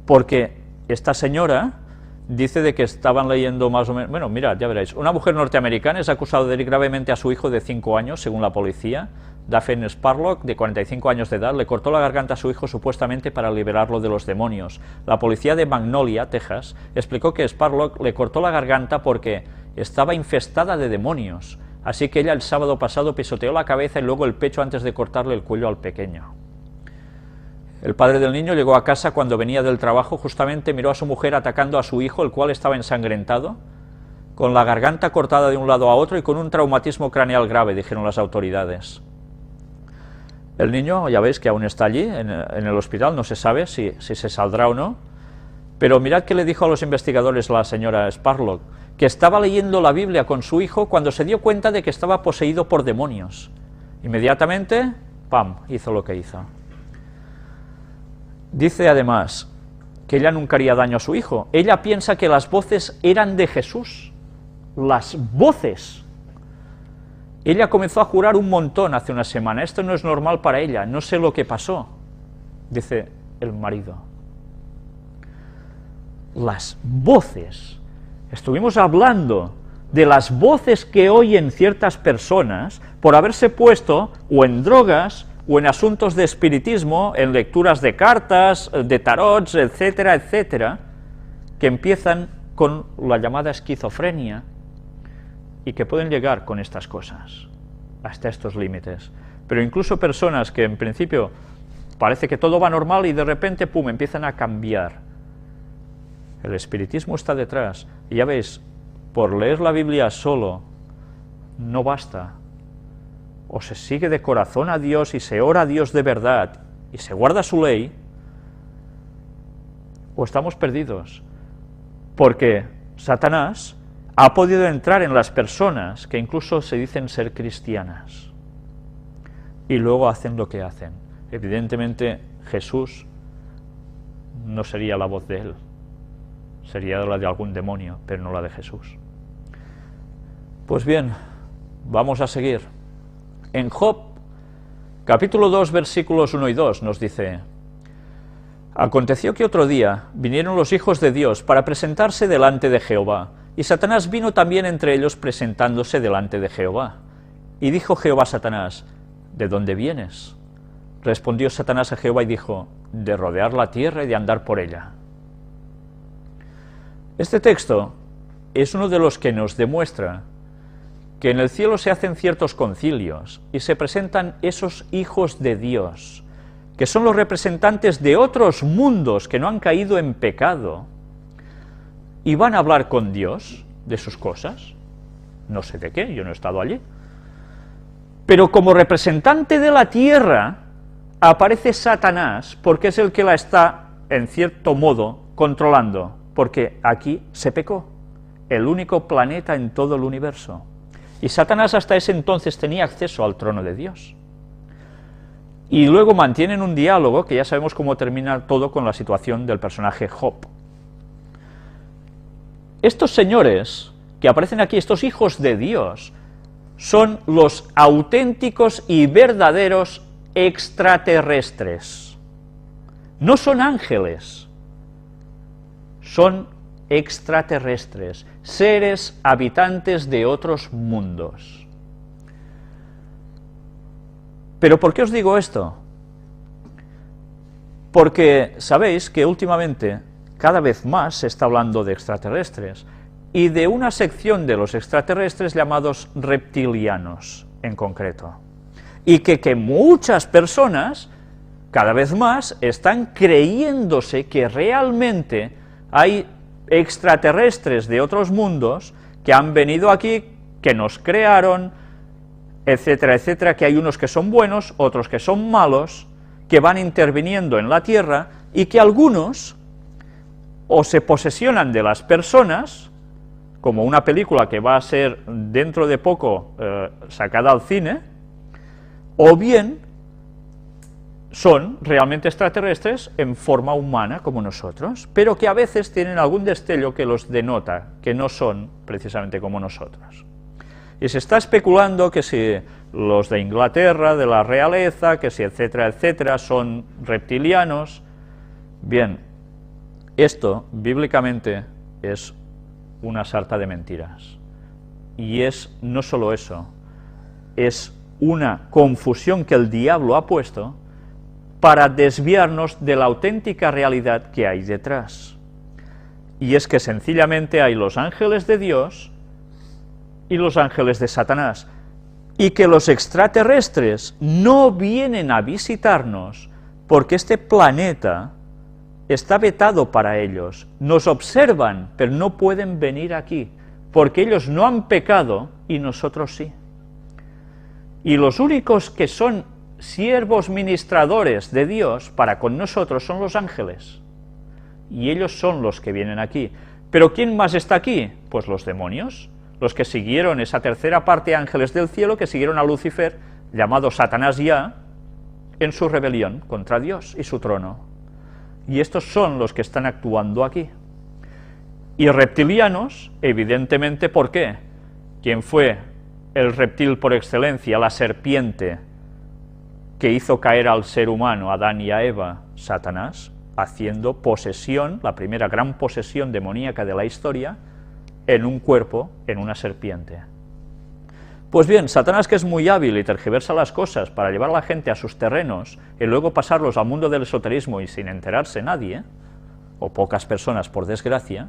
porque esta señora dice de que estaban leyendo más o menos... Bueno, mirad, ya veréis. Una mujer norteamericana es acusada de herir gravemente a su hijo de 5 años, según la policía, Daphne Spurlock, de 45 años de edad, le cortó la garganta a su hijo supuestamente para liberarlo de los demonios. La policía de Magnolia, Texas, explicó que Spurlock le cortó la garganta porque estaba infestada de demonios, así que ella el sábado pasado pisoteó la cabeza y luego el pecho antes de cortarle el cuello al pequeño. El padre del niño llegó a casa cuando venía del trabajo, justamente miró a su mujer atacando a su hijo, el cual estaba ensangrentado, con la garganta cortada de un lado a otro y con un traumatismo craneal grave, dijeron las autoridades. El niño, ya veis que aún está allí, en el hospital, no se sabe si se saldrá o no, pero mirad qué le dijo a los investigadores la señora Spurlock, que estaba leyendo la Biblia con su hijo cuando se dio cuenta de que estaba poseído por demonios. Inmediatamente, ¡pam!, hizo lo que hizo. Dice además que ella nunca haría daño a su hijo. Ella piensa que las voces eran de Jesús. Las voces. Ella comenzó a jurar un montón hace una semana. Esto no es normal para ella, no sé lo que pasó, dice el marido. Las voces. Estuvimos hablando de las voces que oyen ciertas personas por haberse puesto o en drogas o en asuntos de espiritismo, en lecturas de cartas, de tarots, etcétera, etcétera, que empiezan con la llamada esquizofrenia y que pueden llegar con estas cosas, hasta estos límites. Pero incluso personas que en principio parece que todo va normal y de repente, pum, empiezan a cambiar. El espiritismo está detrás. Y ya veis, por leer la Biblia solo no basta. O se sigue de corazón a Dios y se ora a Dios de verdad y se guarda su ley, o estamos perdidos, porque Satanás ha podido entrar en las personas que incluso se dicen ser cristianas y luego hacen lo que hacen. Evidentemente Jesús no sería la voz de él, sería la de algún demonio, pero no la de Jesús. Pues bien, vamos a seguir. En Job, capítulo 2, versículos 1 y 2, nos dice: aconteció que otro día vinieron los hijos de Dios para presentarse delante de Jehová, y Satanás vino también entre ellos presentándose delante de Jehová. Y dijo Jehová a Satanás: ¿de dónde vienes? Respondió Satanás a Jehová y dijo: de rodear la tierra y de andar por ella. Este texto es uno de los que nos demuestra que en el cielo se hacen ciertos concilios y se presentan esos hijos de Dios, que son los representantes de otros mundos que no han caído en pecado, y van a hablar con Dios de sus cosas, no sé de qué, yo no he estado allí, pero como representante de la tierra aparece Satanás, porque es el que la está, en cierto modo, controlando, porque aquí se pecó, el único planeta en todo el universo. Y Satanás hasta ese entonces tenía acceso al trono de Dios. Y luego mantienen un diálogo, que ya sabemos cómo termina todo con la situación del personaje Job. Estos señores que aparecen aquí, estos hijos de Dios, son los auténticos y verdaderos extraterrestres. No son ángeles, son extraterrestres, seres habitantes de otros mundos. ¿Pero por qué os digo esto? Porque sabéis que últimamente cada vez más se está hablando de extraterrestres y de una sección de los extraterrestres llamados reptilianos en concreto, y que muchas personas cada vez más están creyéndose que realmente hay extraterrestres de otros mundos que han venido aquí, que nos crearon, etcétera, etcétera, que hay unos que son buenos, otros que son malos, que van interviniendo en la Tierra, y que algunos o se posesionan de las personas, como una película que va a ser dentro de poco sacada al cine, o bien son realmente extraterrestres en forma humana como nosotros, pero que a veces tienen algún destello que los denota que no son precisamente como nosotros. Y se está especulando que si los de Inglaterra, de la realeza, que si etcétera, etcétera, son reptilianos. Bien, esto bíblicamente es una sarta de mentiras. Y es no solo eso, es una confusión que el diablo ha puesto para desviarnos de la auténtica realidad que hay detrás. Y es que sencillamente hay los ángeles de Dios y los ángeles de Satanás, y que los extraterrestres no vienen a visitarnos porque este planeta está vetado para ellos. Nos observan, pero no pueden venir aquí, porque ellos no han pecado y nosotros sí. Y los únicos que son siervos ministradores de Dios para con nosotros son los ángeles, y ellos son los que vienen aquí. ¿Pero quién más está aquí? Pues los demonios, los que siguieron esa tercera parte de ángeles del cielo, que siguieron a Lucifer, llamado Satanás ya, en su rebelión contra Dios y su trono. Y estos son los que están actuando aquí. Y reptilianos, evidentemente, ¿por qué? ¿Quién fue el reptil por excelencia, la serpiente, que hizo caer al ser humano, a Adán y a Eva? Satanás, haciendo posesión, la primera gran posesión demoníaca de la historia, en un cuerpo, en una serpiente. Pues bien, Satanás, que es muy hábil y tergiversa las cosas para llevar a la gente a sus terrenos y luego pasarlos al mundo del esoterismo y sin enterarse nadie, o pocas personas por desgracia,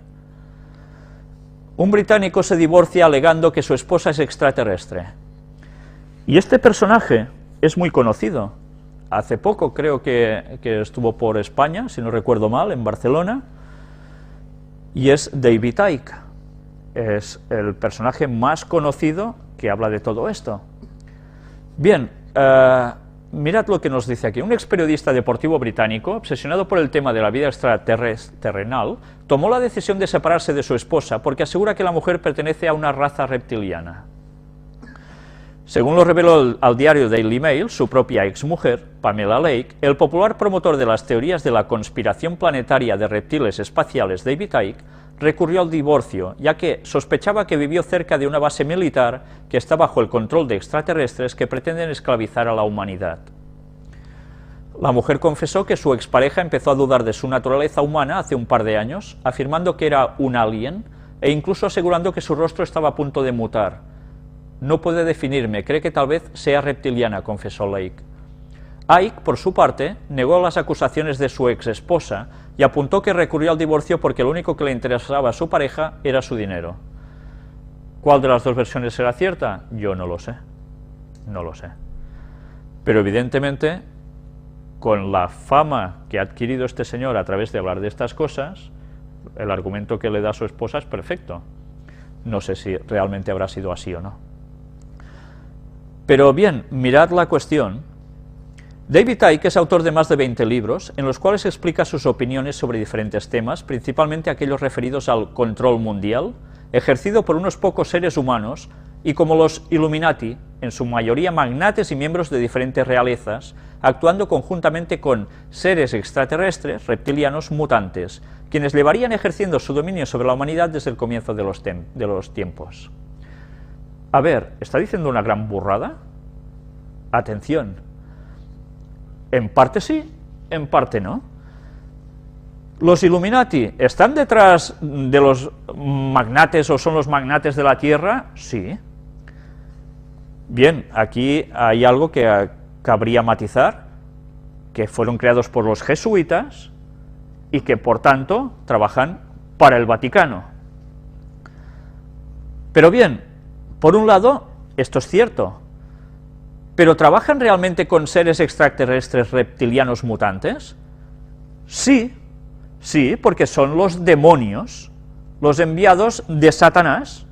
un británico se divorcia alegando que su esposa es extraterrestre. Y este personaje es muy conocido. Hace poco creo que estuvo por España, si no recuerdo mal, en Barcelona, y es David Icke. Es el personaje más conocido que habla de todo esto. Bien, mirad lo que nos dice aquí. Un ex periodista deportivo británico, obsesionado por el tema de la vida extraterrenal, tomó la decisión de separarse de su esposa porque asegura que la mujer pertenece a una raza reptiliana. Según lo reveló al diario Daily Mail, su propia exmujer, Pamela Lake, el popular promotor de las teorías de la conspiración planetaria de reptiles espaciales David Icke recurrió al divorcio, ya que sospechaba que vivió cerca de una base militar que está bajo el control de extraterrestres que pretenden esclavizar a la humanidad. La mujer confesó que su expareja empezó a dudar de su naturaleza humana hace un par de años, afirmando que era un alien e incluso asegurando que su rostro estaba a punto de mutar. No puede definirme, cree que tal vez sea reptiliana, confesó Lake. Icke, por su parte, negó las acusaciones de su ex esposa y apuntó que recurrió al divorcio porque lo único que le interesaba a su pareja era su dinero. ¿Cuál de las dos versiones será cierta? Yo no lo sé. No lo sé. Pero evidentemente, con la fama que ha adquirido este señor a través de hablar de estas cosas, el argumento que le da a su esposa es perfecto. No sé si realmente habrá sido así o no. Pero bien, mirad la cuestión. David Icke es autor de más de 20 libros, en los cuales explica sus opiniones sobre diferentes temas, principalmente aquellos referidos al control mundial, ejercido por unos pocos seres humanos, y como los Illuminati, en su mayoría magnates y miembros de diferentes realezas, actuando conjuntamente con seres extraterrestres, reptilianos, mutantes, quienes llevarían ejerciendo su dominio sobre la humanidad desde el comienzo de los tiempos. A ver, ¿está diciendo una gran burrada? Atención. En parte sí, en parte no. ¿Los Illuminati están detrás de los magnates o son los magnates de la Tierra? Sí. Bien, aquí hay algo que cabría matizar, que fueron creados por los jesuitas y que por tanto trabajan para el Vaticano. Pero bien, por un lado, esto es cierto, ¿pero trabajan realmente con seres extraterrestres reptilianos mutantes? Sí, sí, porque son los demonios, los enviados de Satanás,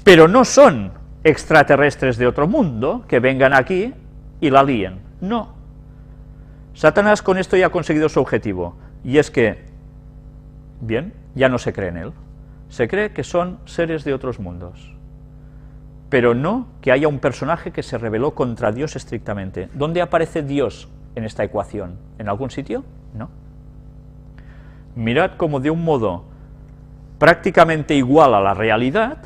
pero no son extraterrestres de otro mundo que vengan aquí y la líen, no. Satanás con esto ya ha conseguido su objetivo, y es que, bien, ya no se cree en él, se cree que son seres de otros mundos. Pero no que haya un personaje que se rebeló contra Dios estrictamente. ¿Dónde aparece Dios en esta ecuación? ¿En algún sitio? No. Mirad cómo de un modo prácticamente igual a la realidad,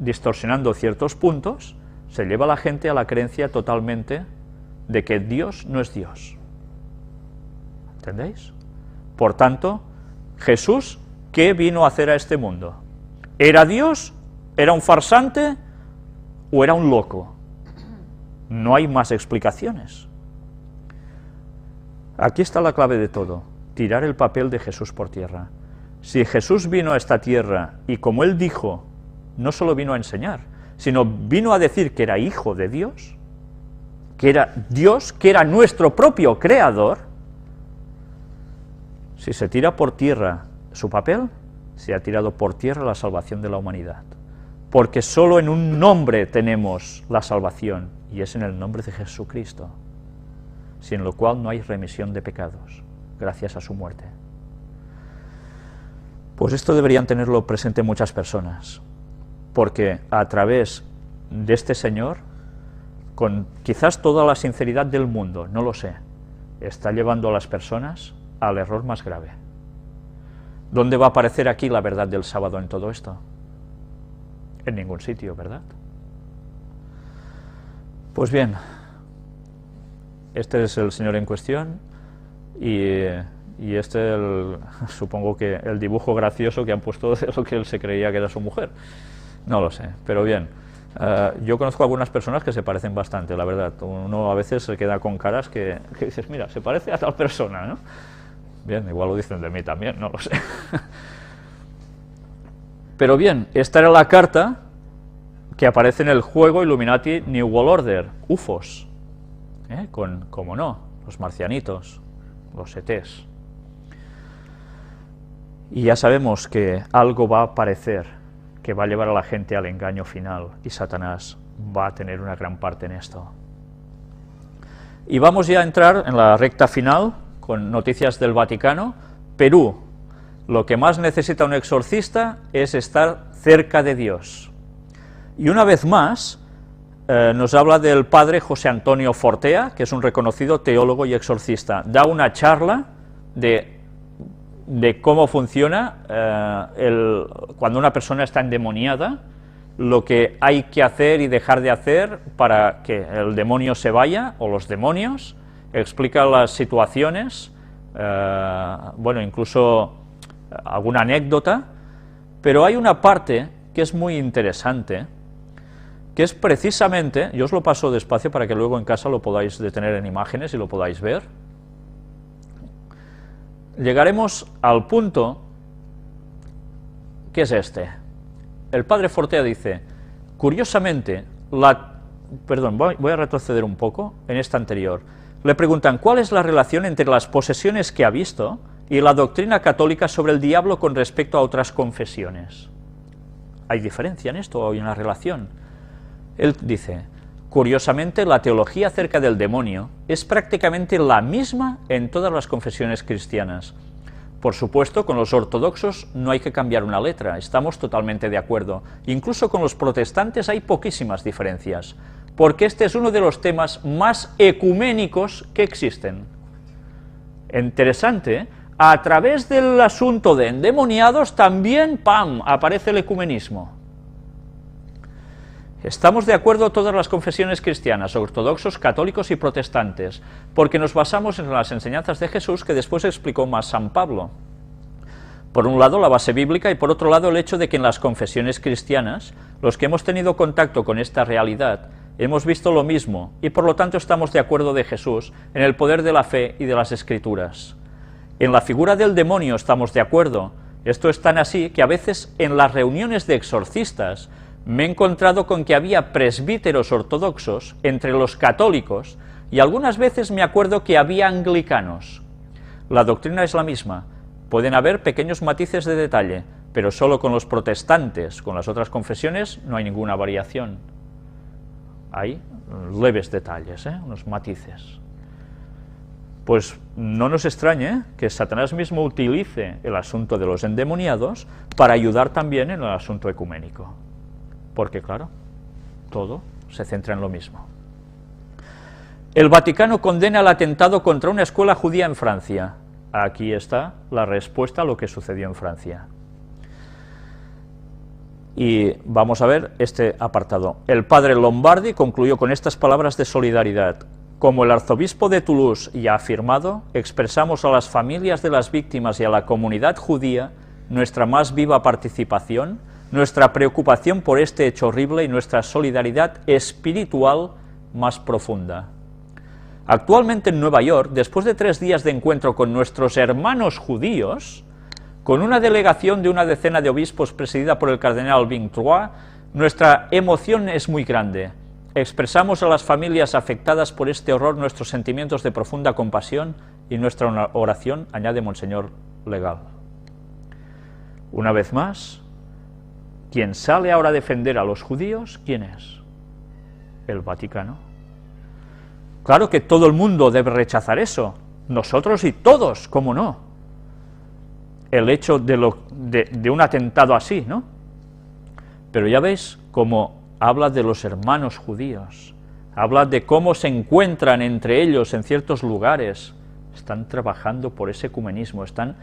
distorsionando ciertos puntos, se lleva a la gente a la creencia totalmente de que Dios no es Dios. ¿Entendéis? Por tanto, Jesús, ¿qué vino a hacer a este mundo? ¿Era Dios? ¿Era un farsante? o era un loco. No hay más explicaciones. Aquí está la clave de todo, tirar el papel de Jesús por tierra. Si Jesús vino a esta tierra y como él dijo, no solo vino a enseñar, sino vino a decir que era hijo de Dios, que era nuestro propio creador, si se tira por tierra su papel, se ha tirado por tierra la salvación de la humanidad. Porque solo en un nombre tenemos la salvación, y es en el nombre de Jesucristo, sin lo cual no hay remisión de pecados, gracias a su muerte. Pues esto deberían tenerlo presente muchas personas, porque a través de este Señor, con quizás toda la sinceridad del mundo, no lo sé, está llevando a las personas al error más grave. ¿Dónde va a aparecer aquí la verdad del sábado en todo esto? En ningún sitio, ¿verdad? Pues bien, este es el Señor en cuestión, y este supongo que el dibujo gracioso que han puesto de lo que él se creía que era su mujer. No lo sé, pero bien. Yo conozco a algunas personas que se parecen bastante, la verdad. Uno a veces se queda con caras que dices, mira, se parece a tal persona, ¿no? Bien, igual lo dicen de mí también, no lo sé. Pero bien, esta era la carta que aparece en el juego Illuminati New World Order, UFOs, como no, los marcianitos, los ETs. Y ya sabemos que algo va a aparecer que va a llevar a la gente al engaño final, y Satanás va a tener una gran parte en esto. Y vamos ya a entrar en la recta final, con noticias del Vaticano. Perú, lo que más necesita un exorcista es estar cerca de Dios. Y una vez más, nos habla del padre José Antonio Fortea, que es un reconocido teólogo y exorcista. Da una charla de cómo funciona cuando una persona está endemoniada, lo que hay que hacer y dejar de hacer para que el demonio se vaya, o los demonios. Explica las situaciones, bueno, incluso alguna anécdota, pero hay una parte que es muy interesante, que es precisamente, yo os lo paso despacio para que luego en casa lo podáis detener en imágenes y lo podáis ver. Llegaremos al punto que es este. El padre Fortea dice, curiosamente, voy a retroceder un poco en esta anterior. Le preguntan cuál es la relación entre las posesiones que ha visto y la doctrina católica sobre el diablo con respecto a otras confesiones. ¿Hay diferencia en esto o hay una relación? Él dice, curiosamente, la teología acerca del demonio es prácticamente la misma en todas las confesiones cristianas. Por supuesto, con los ortodoxos no hay que cambiar una letra, estamos totalmente de acuerdo. Incluso con los protestantes hay poquísimas diferencias, porque este es uno de los temas más ecuménicos que existen. Interesante, a través del asunto de endemoniados también, ¡pam!, aparece el ecumenismo. Estamos de acuerdo todas las confesiones cristianas, ortodoxos, católicos y protestantes, porque nos basamos en las enseñanzas de Jesús que después explicó más San Pablo. Por un lado la base bíblica y por otro lado el hecho de que en las confesiones cristianas, los que hemos tenido contacto con esta realidad, hemos visto lo mismo y por lo tanto estamos de acuerdo de Jesús en el poder de la fe y de las Escrituras. En la figura del demonio estamos de acuerdo. Esto es tan así que a veces en las reuniones de exorcistas me he encontrado con que había presbíteros ortodoxos entre los católicos y algunas veces me acuerdo que había anglicanos. La doctrina es la misma, pueden haber pequeños matices de detalle, pero solo con los protestantes, con las otras confesiones, no hay ninguna variación. Hay leves detalles, unos matices. Pues no nos extrañe que Satanás mismo utilice el asunto de los endemoniados para ayudar también en el asunto ecuménico. Porque, claro, todo se centra en lo mismo. El Vaticano condena el atentado contra una escuela judía en Francia. Aquí está la respuesta a lo que sucedió en Francia. Y vamos a ver este apartado. El padre Lombardi concluyó con estas palabras de solidaridad. Como el arzobispo de Toulouse ya ha afirmado, expresamos a las familias de las víctimas y a la comunidad judía nuestra más viva participación nuestra preocupación por este hecho horrible y nuestra solidaridad espiritual más profunda. Actualmente en Nueva York, después de 3 días de encuentro con nuestros hermanos judíos, con una delegación de una decena de obispos presidida por el cardenal Vintroy, nuestra emoción es muy grande. Expresamos a las familias afectadas por este horror nuestros sentimientos de profunda compasión y nuestra oración, añade Monseñor Legal. Una vez más, quien sale ahora a defender a los judíos, ¿quién es? El Vaticano. Claro que todo el mundo debe rechazar eso, nosotros y todos, ¿cómo no? El hecho de un atentado así, ¿no? Pero ya veis cómo habla de los hermanos judíos, habla de cómo se encuentran entre ellos en ciertos lugares, están trabajando por ese ecumenismo, están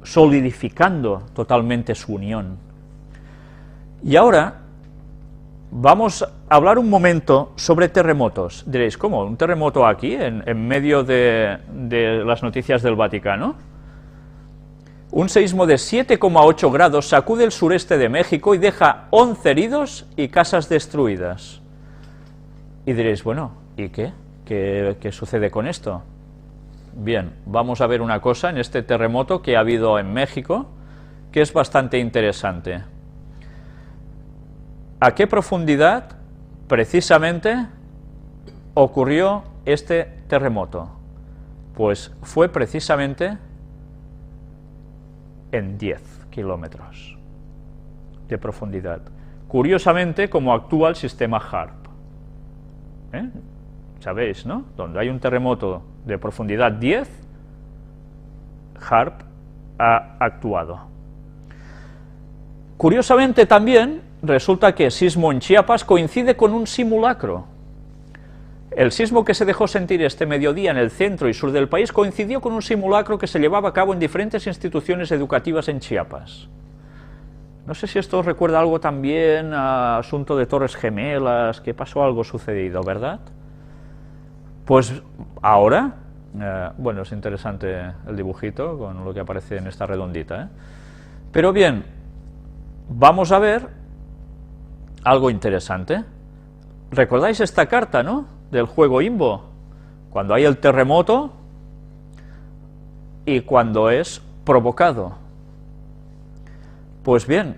solidificando totalmente su unión. Y ahora vamos a hablar un momento sobre terremotos. Diréis, ¿cómo? ¿Un terremoto aquí, en medio de las noticias del Vaticano? Un seísmo de 7,8 grados sacude el sureste de México y deja 11 heridos y casas destruidas. Y diréis, bueno, ¿y qué? ¿Qué sucede con esto? Bien, vamos a ver una cosa en este terremoto que ha habido en México, que es bastante interesante. ¿A qué profundidad, precisamente, ocurrió este terremoto? Pues fue precisamente en 10 kilómetros de profundidad. Curiosamente, como actúa el sistema HAARP. Sabéis, ¿no? Donde hay un terremoto de profundidad 10, HAARP ha actuado. Curiosamente también, resulta que el sismo en Chiapas coincide con un simulacro. El sismo que se dejó sentir este mediodía en el centro y sur del país coincidió con un simulacro que se llevaba a cabo en diferentes instituciones educativas en Chiapas. No sé si esto os recuerda algo también a asunto de Torres Gemelas, que pasó algo sucedido, ¿verdad? Pues ahora, bueno, es interesante el dibujito con lo que aparece en esta redondita, ¿eh? Pero bien, vamos a ver algo interesante. ¿Recordáis esta carta, no?, del juego Imbo? Cuando hay el terremoto y cuando es provocado. Pues bien,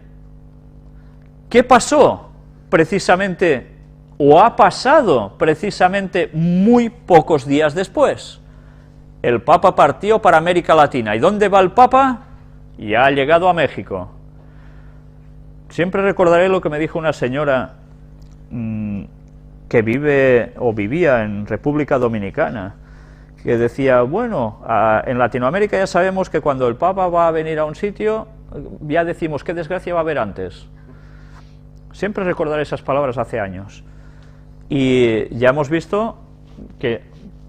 ¿qué pasó precisamente, o ha pasado precisamente muy pocos días después? El Papa partió para América Latina. ¿Y dónde va el Papa? Ya ha llegado a México. Siempre recordaré lo que me dijo una señora que vive o vivía en República Dominicana, que decía, bueno, en Latinoamérica ya sabemos que cuando el Papa va a venir a un sitio, ya decimos, ¿qué desgracia va a haber antes? Siempre recordaré esas palabras hace años. Y ya hemos visto que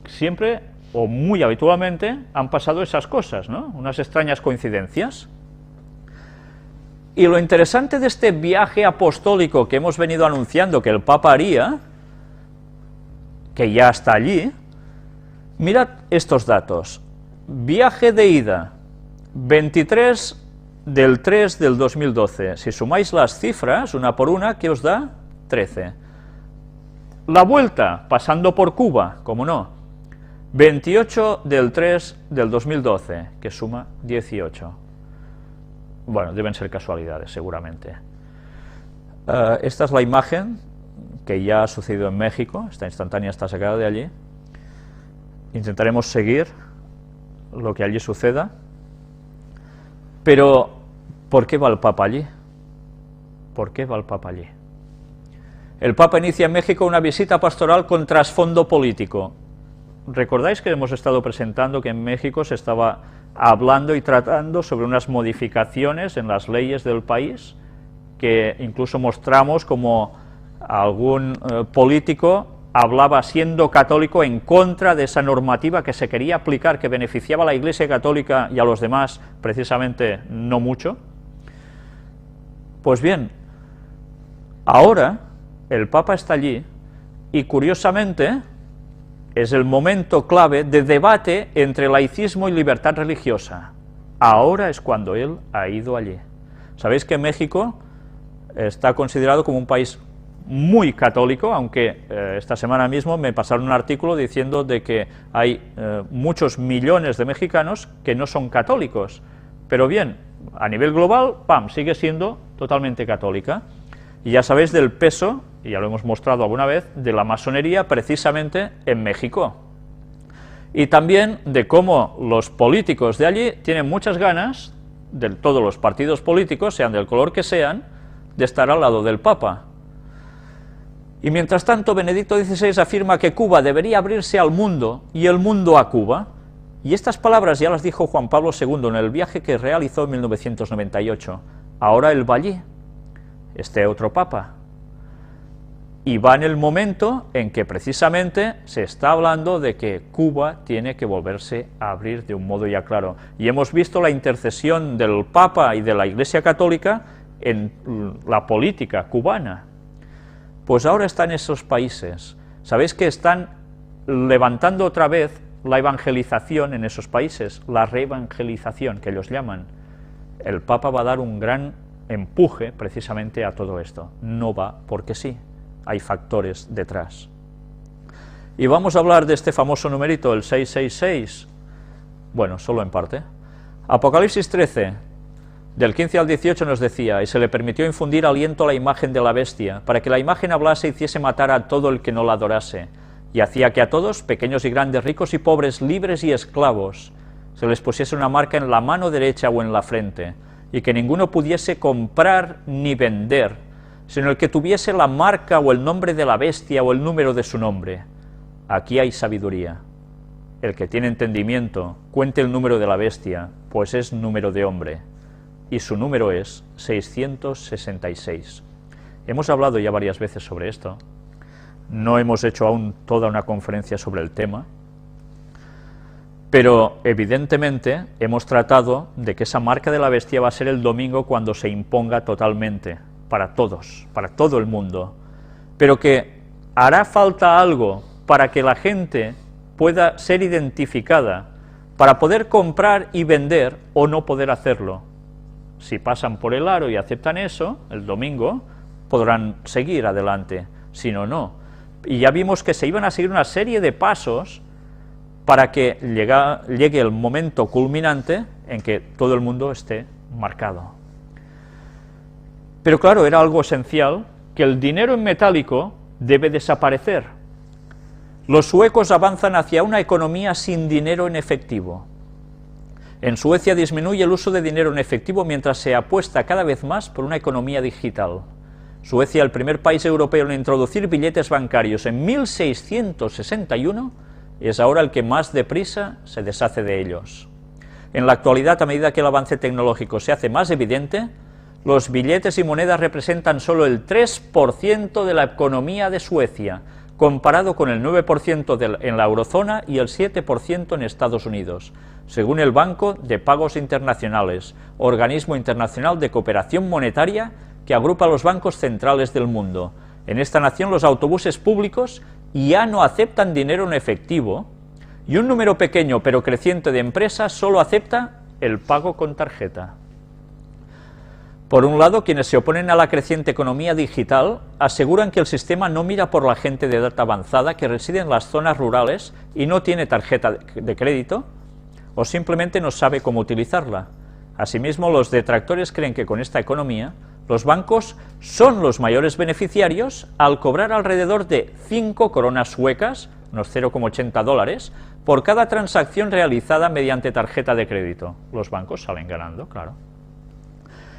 siempre, o muy habitualmente, han pasado esas cosas, ¿no? Unas extrañas coincidencias. Y lo interesante de este viaje apostólico que hemos venido anunciando que el Papa haría, que ya está allí, mirad estos datos. Viaje de ida, 23 del 3 del 2012. Si sumáis las cifras, una por una, ¿qué os da? 13. La vuelta, pasando por Cuba, como no, 28 del 3 del 2012, que suma 18. Bueno, deben ser casualidades, seguramente. Esta es la imagen que ya ha sucedido en México, esta instantánea está sacada de allí. Intentaremos seguir lo que allí suceda. Pero, ¿por qué va el Papa allí? ¿Por qué va el Papa allí? El Papa inicia en México una visita pastoral con trasfondo político. ¿Recordáis que hemos estado presentando que en México se estaba hablando y tratando sobre unas modificaciones en las leyes del país, que incluso mostramos como algún político hablaba, siendo católico, en contra de esa normativa que se quería aplicar, que beneficiaba a la Iglesia Católica y a los demás, precisamente, no mucho? Pues bien, ahora el Papa está allí y, curiosamente, es el momento clave de debate entre laicismo y libertad religiosa. Ahora es cuando él ha ido allí. Sabéis que México está considerado como un país muy católico, aunque esta semana mismo me pasaron un artículo diciendo de que hay muchos millones de mexicanos que no son católicos, pero bien, a nivel global, ¡pam!, sigue siendo totalmente católica. Y ya sabéis del peso, y ya lo hemos mostrado alguna vez, de la masonería precisamente en México. Y también de cómo los políticos de allí tienen muchas ganas, de todos los partidos políticos, sean del color que sean, de estar al lado del Papa. Y mientras tanto, Benedicto XVI afirma que Cuba debería abrirse al mundo y el mundo a Cuba, y estas palabras ya las dijo Juan Pablo II en el viaje que realizó en 1998. Ahora él va allí, este otro Papa, y va en el momento en que precisamente se está hablando de que Cuba tiene que volverse a abrir de un modo ya claro, y hemos visto la intercesión del Papa y de la Iglesia Católica en la política cubana. Pues ahora están esos países. Sabéis que están levantando otra vez la evangelización en esos países, la reevangelización que ellos llaman. El Papa va a dar un gran empuje precisamente a todo esto. No va porque sí, hay factores detrás. Y vamos a hablar de este famoso numerito, el 666. Bueno, solo en parte. Apocalipsis 13. Del 15 al 18 nos decía, y se le permitió infundir aliento a la imagen de la bestia, para que la imagen hablase y hiciese matar a todo el que no la adorase, y hacía que a todos, pequeños y grandes, ricos y pobres, libres y esclavos, se les pusiese una marca en la mano derecha o en la frente, y que ninguno pudiese comprar ni vender, sino el que tuviese la marca o el nombre de la bestia o el número de su nombre. Aquí hay sabiduría. El que tiene entendimiento, cuente el número de la bestia, pues es número de hombre, y su número es 666. Hemos hablado ya varias veces sobre esto, no hemos hecho aún toda una conferencia sobre el tema, pero evidentemente hemos tratado de que esa marca de la bestia va a ser el domingo cuando se imponga totalmente, para todos, para todo el mundo, pero que hará falta algo para que la gente pueda ser identificada, para poder comprar y vender o no poder hacerlo. Si pasan por el aro y aceptan eso, el domingo, podrán seguir adelante, si no, no. Y ya vimos que se iban a seguir una serie de pasos para que llegue el momento culminante en que todo el mundo esté marcado. Pero claro, era algo esencial, que el dinero en metálico debe desaparecer. Los suecos avanzan hacia una economía sin dinero en efectivo. En Suecia disminuye el uso de dinero en efectivo mientras se apuesta cada vez más por una economía digital. Suecia, el primer país europeo en introducir billetes bancarios en 1661, es ahora el que más deprisa se deshace de ellos. En la actualidad, a medida que el avance tecnológico se hace más evidente, los billetes y monedas representan solo el 3% de la economía de Suecia, comparado con el 9% en la eurozona y el 7% en Estados Unidos, según el Banco de Pagos Internacionales, organismo internacional de cooperación monetaria que agrupa a los bancos centrales del mundo. En esta nación los autobuses públicos ya no aceptan dinero en efectivo y un número pequeño pero creciente de empresas solo acepta el pago con tarjeta. Por un lado, quienes se oponen a la creciente economía digital aseguran que el sistema no mira por la gente de edad avanzada que reside en las zonas rurales y no tiene tarjeta de crédito o simplemente no sabe cómo utilizarla. Asimismo, los detractores creen que con esta economía los bancos son los mayores beneficiarios al cobrar alrededor de 5 coronas suecas, unos 0,80 dólares, por cada transacción realizada mediante tarjeta de crédito. Los bancos salen ganando, claro.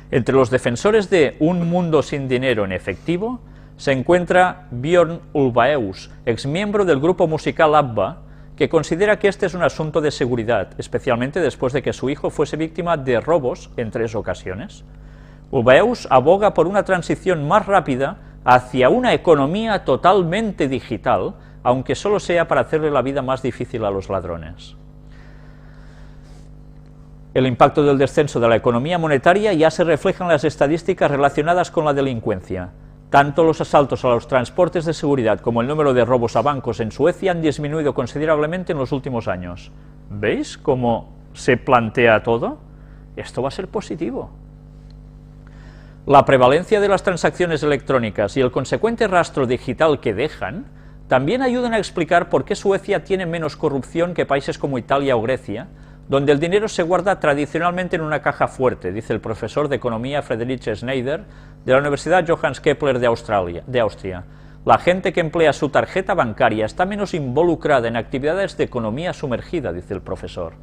Entre los defensores de un mundo sin dinero en efectivo se encuentra Björn Ulvaeus, exmiembro del grupo musical ABBA, que considera que este es un asunto de seguridad, especialmente después de que su hijo fuese víctima de robos en 3 ocasiones. Ulvaeus aboga por una transición más rápida hacia una economía totalmente digital, aunque solo sea para hacerle la vida más difícil a los ladrones. El impacto del descenso de la economía monetaria ya se refleja en las estadísticas relacionadas con la delincuencia. Tanto los asaltos a los transportes de seguridad como el número de robos a bancos en Suecia han disminuido considerablemente en los últimos años. ¿Veis cómo se plantea todo? Esto va a ser positivo. La prevalencia de las transacciones electrónicas y el consecuente rastro digital que dejan también ayudan a explicar por qué Suecia tiene menos corrupción que países como Italia o Grecia, donde el dinero se guarda tradicionalmente en una caja fuerte, dice el profesor de economía Friedrich Schneider de la Universidad Johannes Kepler de Austria. La gente que emplea su tarjeta bancaria está menos involucrada en actividades de economía sumergida, dice el profesor.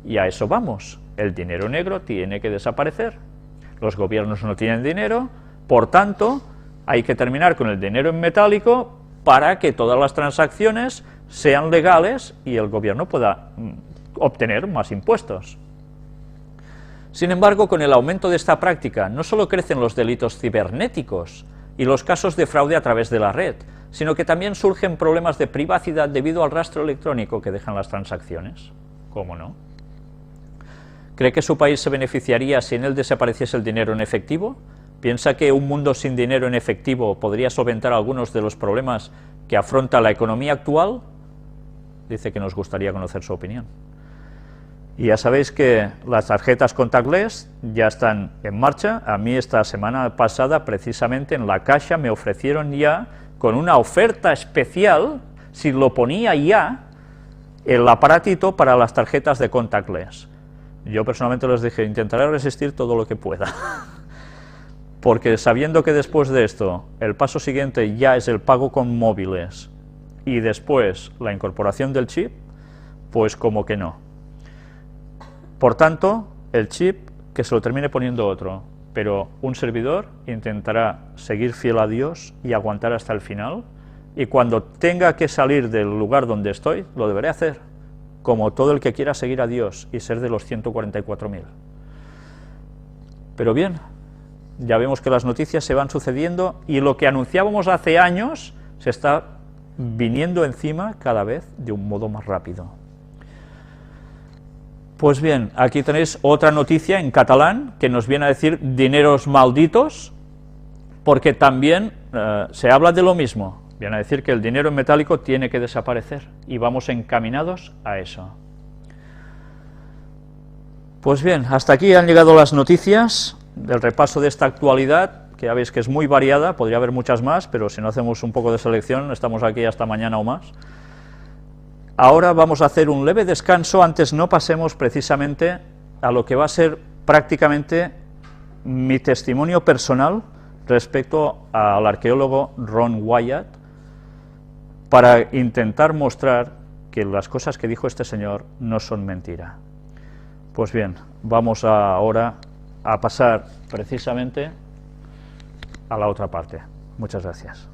Y a eso vamos, el dinero negro tiene que desaparecer. Los gobiernos no tienen dinero, por tanto, hay que terminar con el dinero en metálico para que todas las transacciones sean legales y el gobierno pueda obtener más impuestos. Sin embargo, con el aumento de esta práctica, no solo crecen los delitos cibernéticos y los casos de fraude a través de la red, sino que también surgen problemas de privacidad debido al rastro electrónico que dejan las transacciones. ¿Cómo no? ¿Cree que su país se beneficiaría si en él desapareciese el dinero en efectivo? ¿Piensa que un mundo sin dinero en efectivo podría solventar algunos de los problemas que afronta la economía actual? Dice que nos gustaría conocer su opinión. Y ya sabéis que las tarjetas contactless ya están en marcha. A mí esta semana pasada, precisamente en la Caixa, me ofrecieron ya, con una oferta especial, si lo ponía ya, el aparatito para las tarjetas de contactless. Yo personalmente les dije, intentaré resistir todo lo que pueda, porque sabiendo que después de esto, el paso siguiente ya es el pago con móviles, y después la incorporación del chip, pues como que no. Por tanto, el chip, que se lo termine poniendo otro, pero un servidor intentará seguir fiel a Dios y aguantar hasta el final, y cuando tenga que salir del lugar donde estoy, lo deberé hacer, como todo el que quiera seguir a Dios y ser de los 144.000. Pero bien, ya vemos que las noticias se van sucediendo y lo que anunciábamos hace años se está viniendo encima cada vez de un modo más rápido. Pues bien, aquí tenéis otra noticia en catalán que nos viene a decir dineros malditos, porque también se habla de lo mismo. Viene a decir que el dinero en metálico tiene que desaparecer y vamos encaminados a eso. Pues bien, hasta aquí han llegado las noticias del repaso de esta actualidad, que ya veis que es muy variada, podría haber muchas más, pero si no hacemos un poco de selección, estamos aquí hasta mañana o más. Ahora vamos a hacer un leve descanso, antes no pasemos precisamente a lo que va a ser prácticamente mi testimonio personal respecto al arqueólogo Ron Wyatt, para intentar mostrar que las cosas que dijo este señor no son mentira. Pues bien, vamos ahora a pasar precisamente a la otra parte. Muchas gracias.